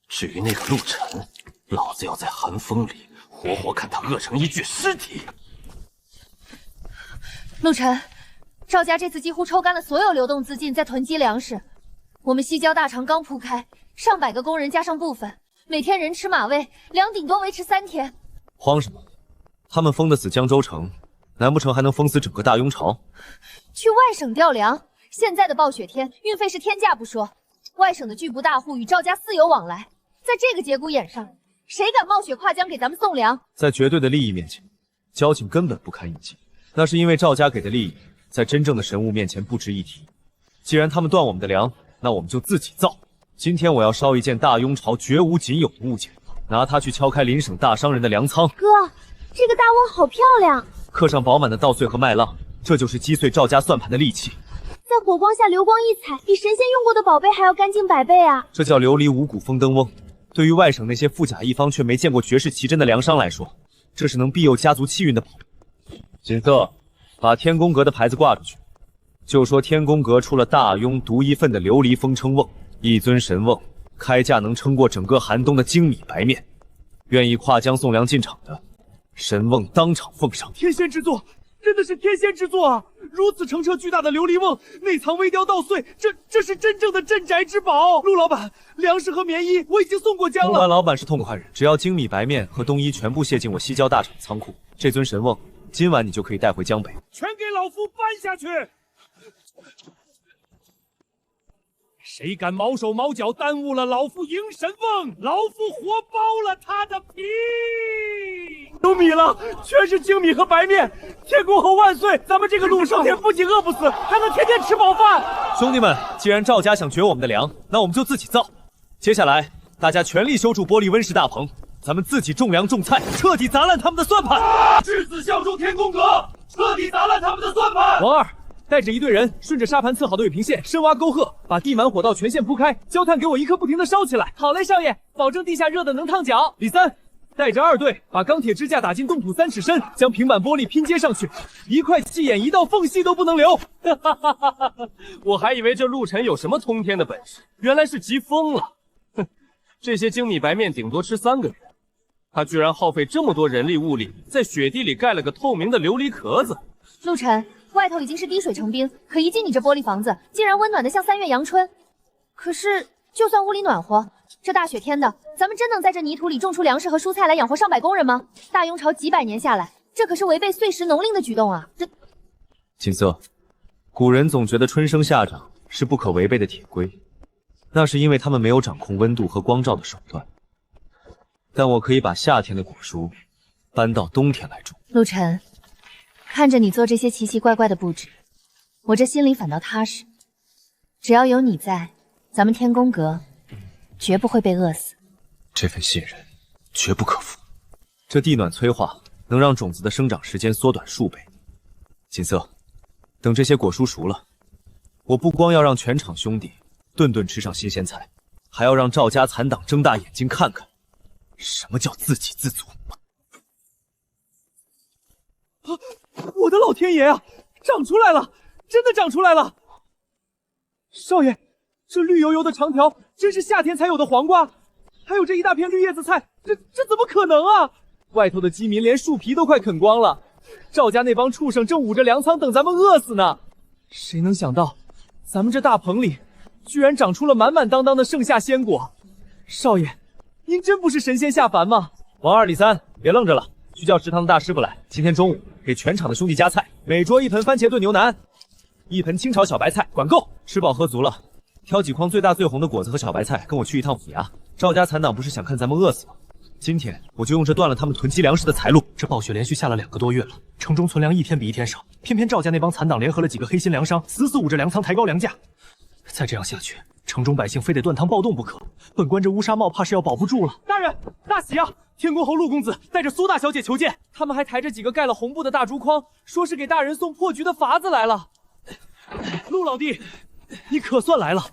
至于那个陆晨，老子要在寒风里活活看他饿成一具尸体。陆晨，赵家这次几乎抽干了所有流动资金，在囤积粮食。我们西郊大厂刚铺开，上百个工人加上部分，每天人吃马喂，粮顶多维持3天。慌什么？他们封得死江州城，难不成还能封死整个大雍巢？去外省调粮，现在的暴雪天，运费是天价不说，外省的巨部大户与赵家私有往来，在这个节骨眼上，谁敢冒雪跨江给咱们送粮？在绝对的利益面前，交情根本不堪一击。那是因为赵家给的利益，在真正的神物面前不值一提。既然他们断我们的粮，那我们就自己造。今天我要烧一件大雍巢绝无仅有的物件，拿它去敲开邻省大商人的粮仓。哥，这个大瓮好漂亮，刻上饱满的稻穗和麦浪，这就是击碎赵家算盘的利器。在火光下流光溢彩，比神仙用过的宝贝还要干净100倍啊！这叫琉璃五谷丰登瓮。对于外省那些富甲一方却没见过绝世奇珍的粮商来说，这是能庇佑家族气运的宝贝。锦瑟，把天宫阁的牌子挂出去，就说天宫阁出了大雍独一份的琉璃风称瓮，1尊神瓮，开价能撑过整个寒冬的精米白面。愿意跨江送粮进场的，神瓮当场奉上。天仙之作，真的是天仙之作啊！如此澄澈巨大的琉璃瓮，内藏微雕稻穗，这是真正的镇宅之宝。陆老板，粮食和棉衣我已经送过江了。陆老板是痛快人，只要精米白面和冬衣全部卸进我西郊大厂仓库，这尊神瓮今晚你就可以带回江北。全给老夫搬下去！谁敢毛手毛脚耽误了老夫迎神瓮，老夫活剥了他的皮！有米了，全是精米和白面。天公侯万岁！咱们这个陆少天不仅饿不死，还能天天吃饱饭。兄弟们，既然赵家想绝我们的粮，那我们就自己造。接下来，大家全力修筑玻璃温室大棚，咱们自己种粮种菜，彻底砸烂他们的算盘。誓死效忠天宫阁，彻底砸烂他们的算盘。王二带着一队人，顺着沙盘刺好的水平线深挖沟壑，把地满火道全线铺开，焦炭给我一刻不停的烧起来。好嘞，少爷，保证地下热的能烫脚。李三带着二队，把钢铁支架打进冻土3尺深，将平板玻璃拼接上去，一块细眼一道缝隙都不能留。我还以为这陆晨有什么通天的本事，原来是急疯了。哼，这些精米白面顶多吃3个月，他居然耗费这么多人力物力，在雪地里盖了个透明的琉璃壳子。陆晨，外头已经是滴水成冰，可一进你这玻璃房子，竟然温暖的像3月阳春。可是，就算屋里暖和，这大雪天的，咱们真能在这泥土里种出粮食和蔬菜来养活上百工人吗？大雍朝几百年下来，这可是违背岁时农令的举动啊！这锦瑟，古人总觉得春生夏长是不可违背的铁规，那是因为他们没有掌控温度和光照的手段。但我可以把夏天的果蔬搬到冬天来种。陆晨，看着你做这些奇奇怪怪的布置，我这心里反倒踏实。只要有你在，咱们天宫阁绝不会被饿死。这份信任绝不可负。这地暖催化能让种子的生长时间缩短数倍。锦瑟，等这些果蔬熟了，我不光要让全场兄弟顿顿吃上新鲜菜，还要让赵家残党睁大眼睛看看什么叫自给自足。我的老天爷啊，长出来了，真的长出来了！少爷，这绿油油的长条真是夏天才有的黄瓜，还有这一大片绿叶子菜，这怎么可能啊？外头的饥民连树皮都快啃光了，赵家那帮畜生正捂着粮仓等咱们饿死呢。谁能想到，咱们这大棚里居然长出了满满当当的盛夏鲜果。少爷，您真不是神仙下凡吗？王二、李三，别愣着了，去叫食堂的大师傅来，今天中午给全场的兄弟加菜，每桌1盆番茄炖牛腩，1盆清炒小白菜，管够。吃饱喝足了，挑几筐最大最红的果子和小白菜，跟我去一趟府衙。赵家残党不是想看咱们饿死吗？今天我就用这断了他们囤积粮食的财路。这暴雪连续下了2个多月了，城中存粮一天比一天少，偏偏赵家那帮残党联合了几个黑心粮商，死捂着粮仓，抬高粮价。再这样下去，城中百姓非得断汤暴动不可。本官这乌纱帽怕是要保不住了。大人，大喜啊！天宫侯陆公子带着苏大小姐求见，他们还抬着几个盖了红布的大竹筐，说是给大人送破局的法子来了。陆老弟，你可算来了！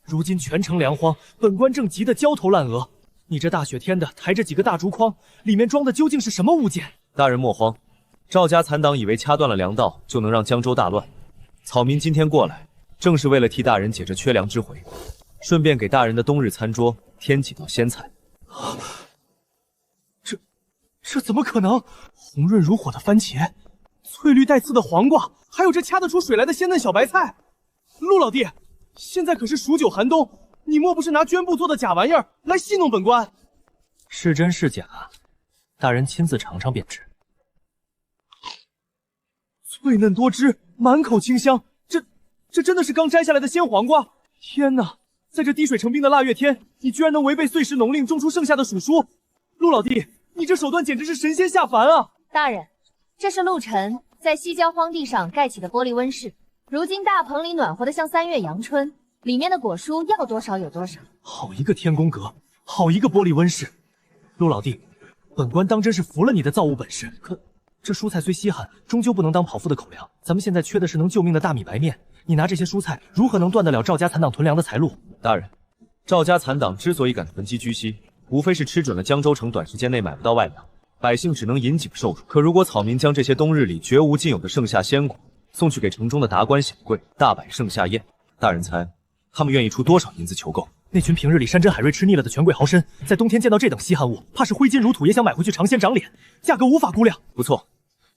如今全城粮荒，本官正急得焦头烂额。你这大雪天的抬着几个大竹筐，里面装的究竟是什么物件？大人莫慌，赵家残党以为掐断了粮道就能让江州大乱，草民今天过来，正是为了替大人解这缺粮之回，顺便给大人的冬日餐桌添几道鲜菜。这怎么可能？红润如火的番茄，翠绿带刺的黄瓜，还有这掐得出水来的鲜嫩小白菜。陆老弟，现在可是数9寒冬，你莫不是拿绢布做的假玩意儿来戏弄本官？是真是假，大人亲自尝尝便知。脆嫩多汁，满口清香，这真的是刚摘下来的鲜黄瓜！天哪，在这滴水成冰的腊月天，你居然能违背岁时农令种出剩下的薯蔬！陆老弟，你这手段简直是神仙下凡啊！大人，这是陆晨在西郊荒地上盖起的玻璃温室，如今大棚里暖和的像3月阳春，里面的果蔬要多少有多少。好一个天宫阁，好一个玻璃温室！陆老弟，本官当真是服了你的造物本事。可这蔬菜虽稀罕，终究不能当饱腹的口粮。咱们现在缺的是能救命的大米白面，你拿这些蔬菜如何能断得了赵家残党囤粮的财路？大人，赵家残党之所以敢囤积居稀，无非是吃准了江州城短时间内买不到外粮，百姓只能引颈受辱。可如果草民将这些冬日里绝无仅有的盛夏鲜果送去给城中的达官显贵，大摆盛夏宴，大人猜他们愿意出多少银子求购？那群平日里山珍海瑞吃腻了的权贵豪绅，在冬天见到这等稀罕物，怕是挥金如土也想买回去尝鲜长脸，价格无法估量。不错，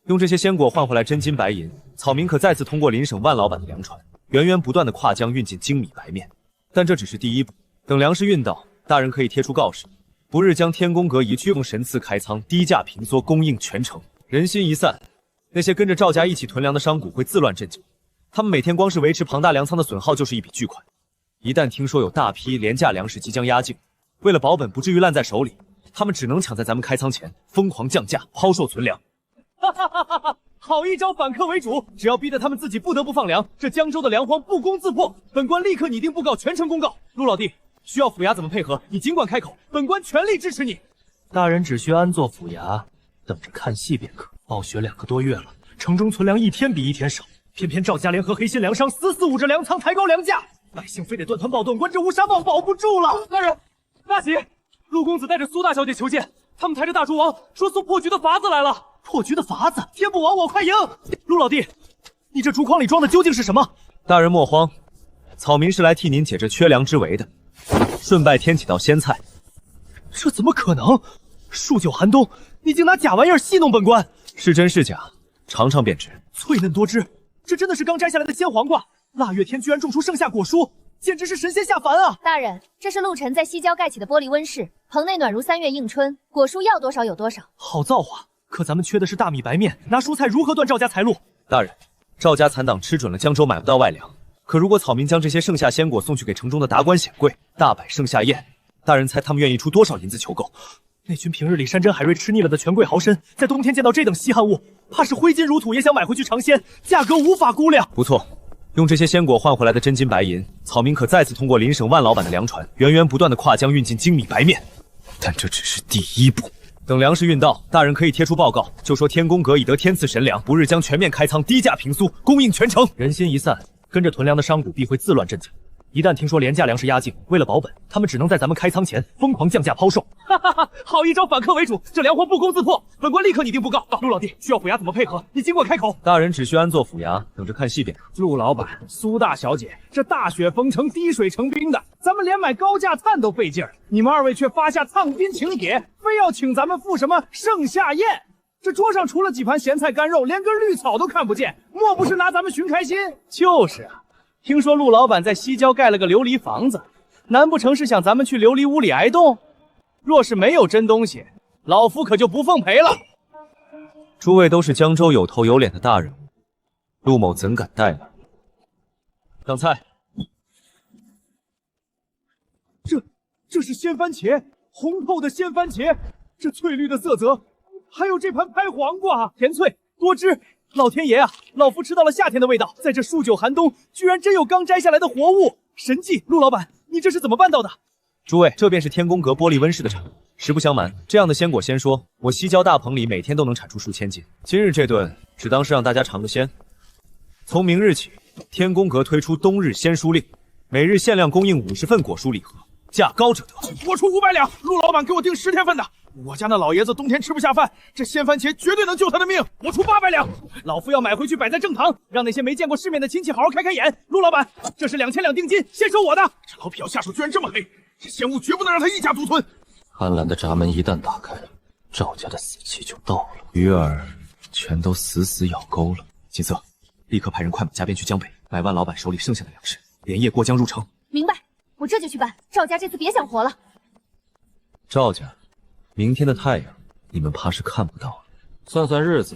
用这些鲜果换回来真金白银，草民可再次通过邻省万老板的粮船，源源不断的跨江运进精米白面。但这只是第一步，等粮食运到，大人可以贴出告示，不日将天宫阁一去用神赐开仓，低价平缩，供应全城。人心一散，那些跟着赵家一起囤粮的商贾会自乱阵脚，他们每天光是维持庞大粮仓的损耗就是一笔巨款。一旦听说有大批廉价粮食即将压境，为了保本不至于烂在手里，他们只能抢在咱们开仓前疯狂降价，抛售存粮。哈哈哈哈哈！好一招反客为主，只要逼得他们自己不得不放粮，这江州的粮荒不攻自破，本官立刻拟定布告，全城公告。陆老弟，需要府衙怎么配合，你尽管开口，本官全力支持你。大人只需安坐府衙，等着看戏便可。暴雪2个多月了，城中存粮一天比一天少，偏偏赵家联合黑心粮商死死捂着粮仓，抬高粮价，百姓非得断团保顿官，这乌纱帽保不住了。大人，大喜，陆公子带着苏大小姐求见，他们抬着大猪王说送破局的法子来了。破局的法子，天不亡我快赢！陆老弟，你这竹筐里装的究竟是什么？大人莫慌，草民是来替您解这缺粮之围的，顺拜添几道鲜菜。这怎么可能？数九寒冬，你竟拿假玩意儿戏弄本官！是真是假，尝尝便知。脆嫩多汁，这真的是刚摘下来的鲜黄瓜。腊月天居然种出盛夏果蔬，简直是神仙下凡啊！大人，这是陆晨在西郊盖起的玻璃温室，棚内暖如3月应春，果蔬要多少有多少。好造化，可咱们缺的是大米白面，拿蔬菜如何断赵家财路？大人，赵家残党吃准了江州买不到外粮，可如果草民将这些盛夏鲜果送去给城中的达官显贵，大摆盛夏宴，大人猜他们愿意出多少银子求购？那群平日里山珍海瑞吃腻了的权贵豪绅，在冬天见到这等稀罕物，怕是挥金如土也想买回去尝鲜，价格无法估量。不错，用这些鲜果换回来的真金白银，草民可再次通过邻省万老板的粮船，源源不断的跨江运进精米白面。但这只是第一步，等粮食运到，大人可以贴出报告，就说天宫阁已得天赐神粮，不日将全面开仓，低价平苏，供应全城。人心一散，跟着囤粮的商贾必会自乱阵脚。一旦听说廉价粮食压境，为了保本，他们只能在咱们开仓前疯狂降价抛售。哈哈哈！好一招反客为主，这粮荒不攻自破，本官立刻拟定布告。陆老弟，需要府衙怎么配合？你尽管开口。大人只需安坐府衙，等着看戏便可。陆老板、苏大小姐，这大雪封城，滴水成冰的，咱们连买高价炭都费劲儿，你们2位却发下藏兵请帖，非要请咱们赴什么盛夏宴。这桌上除了几盘咸菜干肉，连根绿草都看不见，莫不是拿咱们寻开心？就是啊。听说陆老板在西郊盖了个琉璃房子，难不成是想咱们去琉璃屋里挨冻？若是没有真东西，老夫可就不奉陪了。诸位都是江州有头有脸的大人物，陆某怎敢怠慢？上菜。这是鲜番茄，红透的鲜番茄，这翠绿的色泽，还有这盘拍黄瓜，甜脆多汁。老天爷啊，老夫吃到了夏天的味道，在这数九寒冬，居然真有刚摘下来的活物，神迹！陆老板，你这是怎么办到的？诸位，这便是天宫阁玻璃温室的产物。实不相瞒，这样的鲜果鲜说，我西郊大棚里每天都能产出数千斤。今日这顿，只当是让大家尝个鲜。从明日起，天宫阁推出冬日鲜蔬令，每日限量供应50份果蔬礼盒，价高者得。我出500两，陆老板给我订10天份的。我家那老爷子冬天吃不下饭，这鲜番茄绝对能救他的命。我出800两，老夫要买回去摆在正堂，让那些没见过世面的亲戚好好开开眼。陆老板，这是2000两定金，先收我的。这老痞下手居然这么黑，这鲜物绝不能让他一家独吞。安澜的闸门一旦打开，赵家的死期就到了。鱼儿全都死死咬钩了。锦瑟，立刻派人快马加鞭去江北，买万老板手里剩下的粮食，连夜过江入城。明白，我这就去办。赵家这次别想活了。赵家。明天的太阳，你们怕是看不到了。算算日子，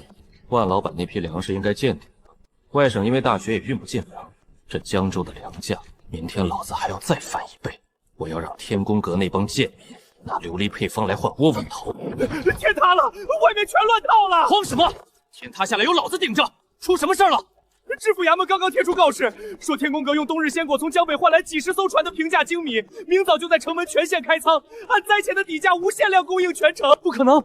万老板那批粮食应该见顶了。外省因为大雪也运不进粮，这江州的粮价，明天老子还要再翻1倍。我要让天宫阁那帮贱民拿琉璃配方来换窝稳头。天塌了，外面全乱套了！慌什么？天塌下来有老子顶着，出什么事了？知府衙门刚刚贴出告示，说天宫阁用冬日鲜果从江北换来几10艘船的平价精米，明早就在城门全线开仓，按灾前的底价无限量供应全城。不可能，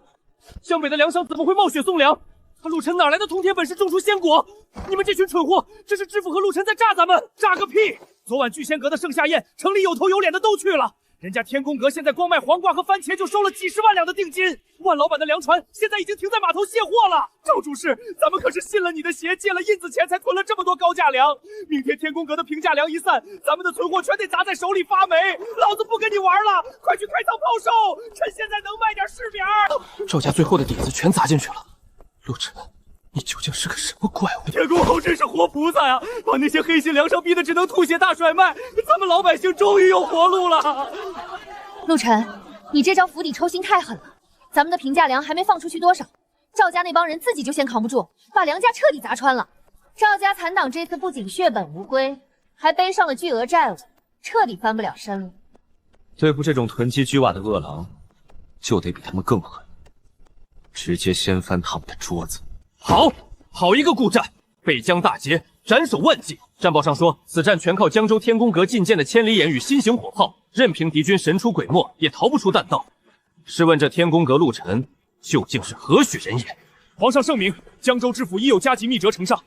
江北的粮商怎么会冒雪送粮？他陆晨哪来的通天本事种出鲜果？你们这群蠢货，这是知府和陆晨在诈咱们！诈个屁！昨晚聚仙阁的盛夏宴，城里有头有脸的都去了。人家天宫阁现在光卖黄瓜和番茄就收了几10万两的定金，万老板的粮船现在已经停在码头卸货了。赵主事，咱们可是信了你的邪，借了印子钱才囤了这么多高价粮。明天天宫阁的平价粮一散，咱们的存货全得砸在手里发霉。老子不跟你玩了，快去开仓抛售，趁现在能卖点是点儿。赵家最后的底子全砸进去了，陆晨，你究竟是个什么怪物？天公侯真是活菩萨呀，把那些黑心粮商逼得只能吐血大甩卖，咱们老百姓终于有活路了。陆晨，你这招釜底抽薪太狠了，咱们的平价粮还没放出去多少，赵家那帮人自己就先扛不住，把粮价彻底砸穿了。赵家残党这次不仅血本无归，还背上了巨额债务，彻底翻不了身了。对付这种囤积居瓦的恶狼，就得比他们更狠，直接掀翻他们的桌子。好一个顾战！北疆大捷，斩首万计。战报上说，此战全靠江州天宫阁进谏的千里眼与新型火炮，任凭敌军神出鬼没，也逃不出弹道。试问这天宫阁陆沉究竟是何许人也？皇上圣明，江州知府已有加急密折呈上。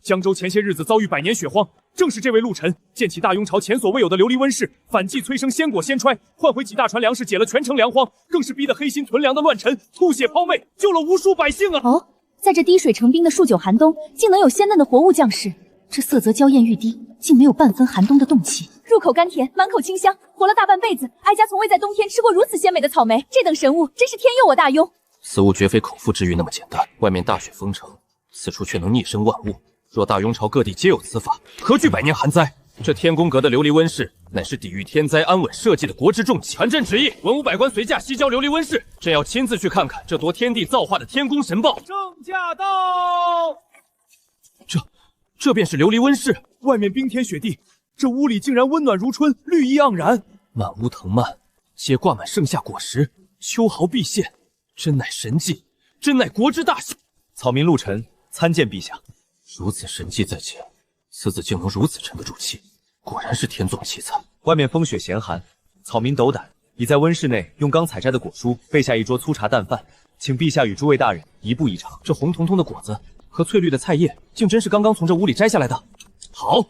江州前些日子遭遇百年血荒，正是这位陆沉建起大雍朝前所未有的琉璃温室，反季催生鲜果鲜揣，换回几大船粮食，解了全城粮荒，更是逼得黑心屯粮的乱臣吐血抛媚，救了无数百姓啊！哦，在这滴水成冰的数九寒冬，竟能有鲜嫩的活物降世，这色泽娇艳欲滴，竟没有半分寒冬的冻气，入口甘甜，满口清香，活了大半辈子，哀家从未在冬天吃过如此鲜美的草莓，这等神物真是天佑我大雍。此物绝非口腹之欲那么简单，外面大雪封城，此处却能逆生万物。若大雍朝各地皆有此法，何惧百年寒灾？这天宫阁的琉璃温室，乃是抵御天灾安稳设计的国之重器。传朕旨意，文武百官随驾西郊琉璃温室，朕要亲自去看看这夺天地造化的天宫神报。圣驾到！这便是琉璃温室，外面冰天雪地，这屋里竟然温暖如春，绿意盎然。满屋藤蔓，皆挂满盛夏果实，秋毫毕现，真乃神迹，真乃国之大幸。草民陆沉参见陛下。如此神迹在前，此子竟能如此沉得住气，果然是天纵奇才。外面风雪闲寒，草民斗胆，已在温室内用刚采摘的果蔬备下一桌粗茶淡饭，请陛下与诸位大人一步一尝。这红彤彤的果子和翠绿的菜叶，竟真是刚刚从这屋里摘下来的。好，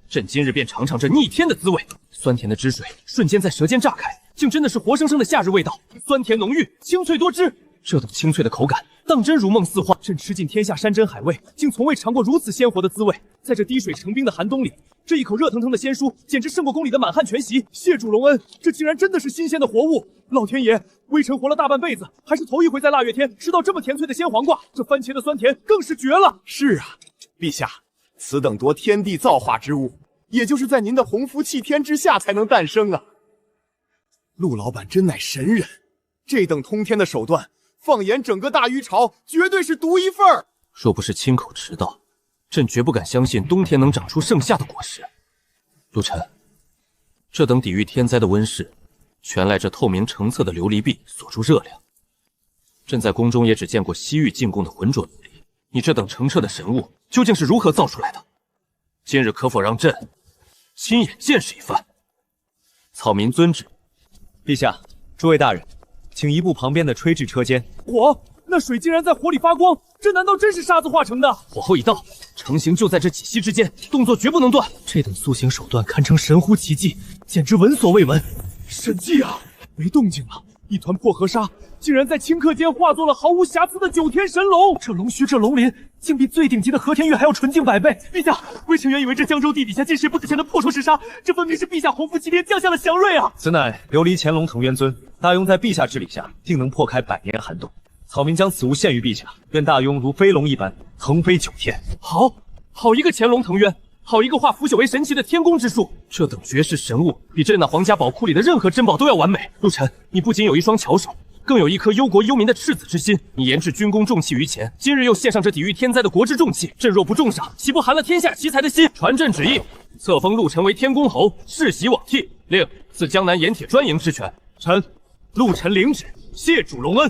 朕今日便尝尝这逆天的滋味。酸甜的汁水瞬间在舌尖炸开，竟真的是活生生的夏日味道，酸甜浓郁，清脆多汁。这等清脆的口感，当真如梦似幻。朕吃尽天下山珍海味，竟从未尝过如此鲜活的滋味。在这滴水成冰的寒冬里，这一口热腾腾的鲜蔬，简直胜过宫里的满汉全席。谢主隆恩，这竟然真的是新鲜的活物！老天爷，微臣活了大半辈子，还是头一回在腊月天吃到这么甜脆的鲜黄瓜。这番茄的酸甜更是绝了。是啊，陛下，此等夺天地造化之物，也就是在您的洪福气天之下才能诞生啊。陆老板真乃神人，这等通天的手段，放眼整个大虞朝，绝对是独一份儿。若不是亲口持道，朕绝不敢相信冬天能长出盛夏的果实。陆沉，这等抵御天灾的温室，全赖这透明澄澈的琉璃壁锁住热量。朕在宫中也只见过西域进贡的浑浊琉璃，你这等澄澈的神物，究竟是如何造出来的？今日可否让朕亲眼见识一番？草民遵旨。陛下，诸位大人，请移步旁边的炊制车间。火，那水竟然在火里发光，这难道真是沙子化成的？火候已到，成型就在这几息之间，动作绝不能断。这等苏醒手段堪称神乎其技，简直闻所未闻。神迹啊！没动静了，一团破河沙竟然在顷刻间化作了毫无瑕疵的九天神龙。这龙须，这龙鳞，竟比最顶级的和田玉还要纯净100倍。陛下，微臣原以为这江州地底下尽是不可见的破除石沙，这分明是陛下洪福齐天降下的祥瑞啊！此乃琉璃乾隆腾元尊，大雍在陛下治理下，定能破开百年寒冬。草民将此物献于陛下，愿大雍如飞龙一般腾飞9天。好一个乾隆腾渊，好一个化腐朽为神奇的天宫之术。这等绝世神物，比朕那皇家宝库里的任何珍宝都要完美。陆沉，你不仅有一双巧手，更有一颗忧国忧民的赤子之心。你研制军功重器于前，今日又献上这抵御天灾的国之重器，朕若不重赏，岂不寒了天下奇才的心？传朕旨意，册封陆沉为天宫侯，世袭罔替，另赐江南盐铁专营之权。臣陆沉领旨，谢主隆恩。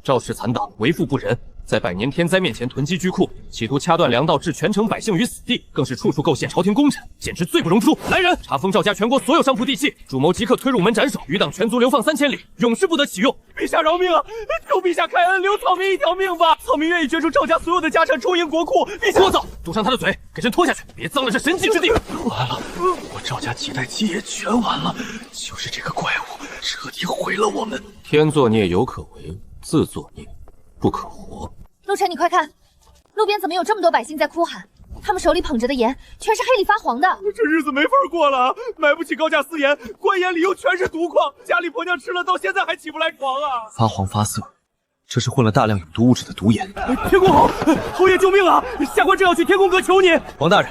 赵氏残党为富不仁，在百年天灾面前囤积居库，企图掐断粮道，置全城百姓于死地，更是处处构陷朝廷功臣，简直罪不容诛。来人，查封赵家全国所有商铺地契，主谋即刻推入门斩首，余党全族流放3000里，永世不得启用。陛下饶命啊！求陛下开恩，留草民一条命吧！草民愿意捐出赵家所有的家产，充盈国库。陛下，聒噪！堵上他的嘴，给朕拖下去，别脏了这神迹之地。完了，我赵家几代基业全完了，就是这个怪物彻底毁了我们。天作孽犹可为，自作孽不可活。陆沉，你快看，路边怎么有这么多百姓在哭喊？他们手里捧着的盐全是黑里发黄的。这日子没法过了，买不起高价私盐，官盐里又全是毒矿，家里婆娘吃了到现在还起不来床啊！发黄发涩，这是混了大量有毒物质的毒盐。天宫侯，侯爷救命啊！下官正要去天宫阁求你。王大人，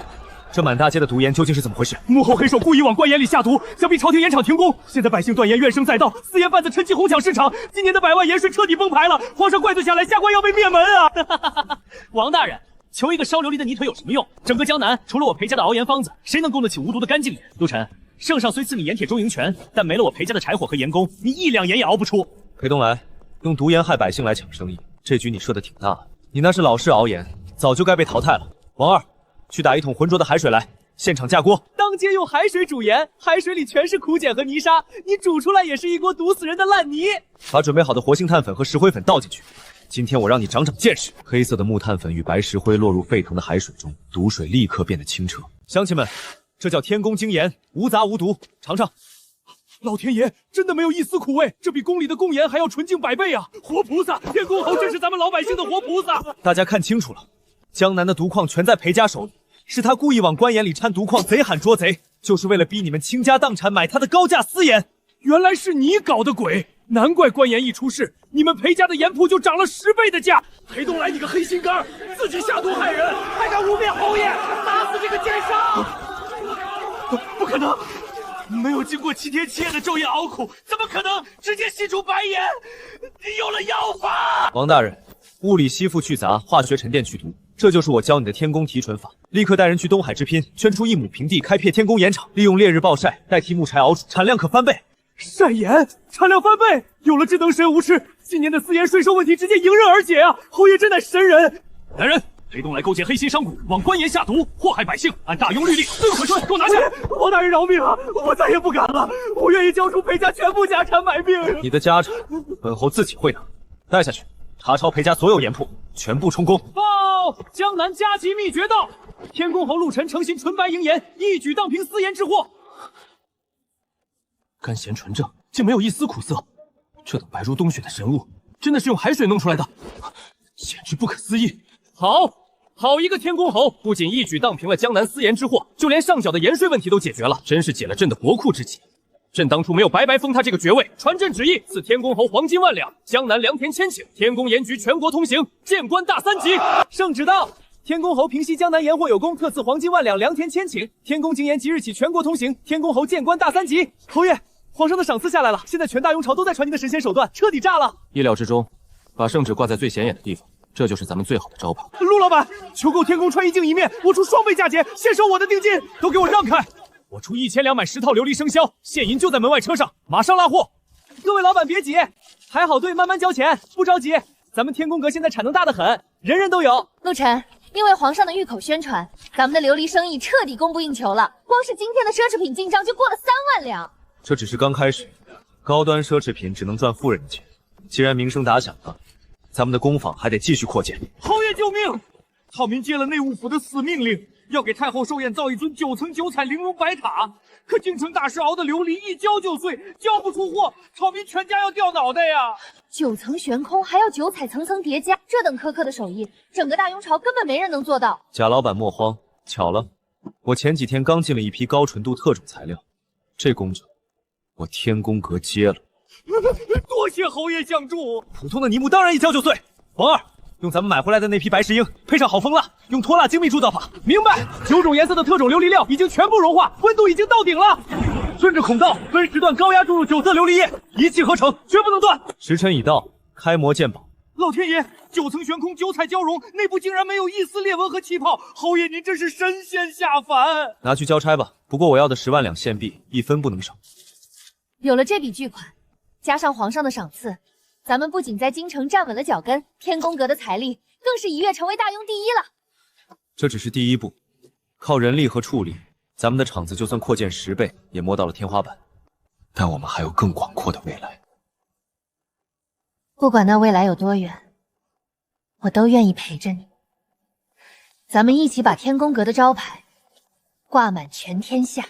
这满大街的毒盐究竟是怎么回事？幕后黑手故意往官盐里下毒，想逼朝廷盐场停工。现在百姓断盐怨声载道，私盐贩子趁机哄抢市场，今年的100万盐税彻底崩盘了。皇上怪罪下来，下官要被灭门啊！王大人，求一个烧琉璃的泥腿有什么用？整个江南除了我裴家的熬盐方子，谁能供得起无毒的干净盐？陆沉，圣上虽赐你盐铁中营权，但没了我裴家的柴火和盐工，你1两盐也熬不出。裴东来，用毒盐害百姓来抢生意，这局你设的挺大。你那是老式熬盐，早就该被淘汰了。王二，去打1桶浑浊的海水来。现场架锅，当街用海水煮盐，海水里全是苦碱和泥沙，你煮出来也是一锅毒死人的烂泥。把准备好的活性炭粉和石灰粉倒进去。今天我让你长长见识。黑色的木炭粉与白石灰落入沸腾的海水中，毒水立刻变得清澈。乡亲们，这叫天宫精盐，无杂无毒，尝尝。老天爷，真的没有一丝苦味，这比宫里的贡盐还要纯净100倍啊！活菩萨，天宫侯真是咱们老百姓的活菩萨。大家看清楚了，江南的毒矿全在裴家手里，是他故意往官盐里掺毒矿，贼喊捉贼，就是为了逼你们倾家荡产买他的高价私盐。原来是你搞的鬼，难怪官盐一出事，你们裴家的盐铺就涨了10倍的价。裴东来，你个黑心肝，自己下毒害人，还敢污蔑侯爷，打死这个奸商！不可能！没有经过7天7夜的昼夜熬苦，怎么可能直接吸出白盐？有了妖法！王大人，物理吸附去杂，化学沉淀去毒，这就是我教你的天宫提纯法。立刻带人去东海之滨，圈出1亩平地，开辟天宫盐场，利用烈日暴晒代替木柴熬煮，产量可翻倍。晒盐，产量翻倍！有了这等神无耻，今年的私盐税收问题直接迎刃而解啊！侯爷真乃神人！来人！裴东来勾结黑心商贾，往官盐下毒，祸害百姓，按大庸律例对回春，给我拿下！王大人饶命啊！我再也不敢了，我愿意交出裴家全部家产买命。你的家产，本侯自己会拿，带下去，查抄裴家所有盐铺，全部充公。报！江南佳旗秘诀到，天宫侯陆晨诚信纯白银盐，一举荡平私盐之祸。甘咸纯正，竟没有一丝苦涩。这等白如冬雪的神物，真的是用海水弄出来的，简直不可思议。好一个天宫侯，不仅一举荡平了江南私盐之祸，就连上缴的盐税问题都解决了，真是解了朕的国库之急。朕当初没有白白封他这个爵位，传朕旨意，赐天宫侯黄金1万两，江南良田千顷，天宫盐局全国通行，见官大3级。圣旨到，天宫侯平息江南盐祸有功，特赐黄金1万两，良田千顷，天宫精盐即日起全国通行，天宫侯见官大3级。侯爷，皇上的赏赐下来了，现在全大雍朝都在传您的神仙手段，彻底炸了。意料之中，把圣旨挂在最显眼的地方。这就是咱们最好的招牌。陆老板，求购天宫穿衣镜一面，我出双倍价钱，先收我的定金。都给我让开！我出1000两买10套琉璃生肖，现银就在门外车上，马上拉货。各位老板别急，排好队慢慢交钱，不着急。咱们天宫阁现在产能大得很，人人都有。陆晨，因为皇上的御口宣传，咱们的琉璃生意彻底供不应求了，光是今天的奢侈品进账就过了3万两。这只是刚开始，高端奢侈品只能赚富人的钱。既然名声打响了，咱们的工坊还得继续扩建。侯爷救命！草民接了内务府的死命令，要给太后寿宴造一尊9层9彩玲珑白塔。可京城大师熬的琉璃一交就碎，交不出货，草民全家要掉脑袋呀！9层悬空，还要9彩层层叠加，这等苛刻的手艺，整个大雍朝根本没人能做到。贾老板莫慌，巧了，我前几天刚进了一批高纯度特种材料，这工程我天宫阁接了。多谢侯爷相助。普通的泥木当然一交就碎。王二，用咱们买回来的那批白石英，配上好蜂蜡，用脱蜡精密铸造法。明白。9种颜色的特种琉璃料已经全部融化，温度已经到顶了。顺着孔道分时段高压注入9色琉璃液，一气呵成，绝不能断。时辰已到，开模鉴宝。老天爷，9层悬空，9彩交融，内部竟然没有一丝裂纹和气泡。侯爷您真是神仙下凡。拿去交差吧，不过我要的10万两现币1分不能少。有了这笔巨款，加上皇上的赏赐，咱们不仅在京城站稳了脚跟，天宫阁的财力更是一跃成为大雍第一了。这只是第一步，靠人力和处理，咱们的厂子就算扩建10倍，也摸到了天花板。但我们还有更广阔的未来。不管那未来有多远，我都愿意陪着你。咱们一起把天宫阁的招牌挂满全天下。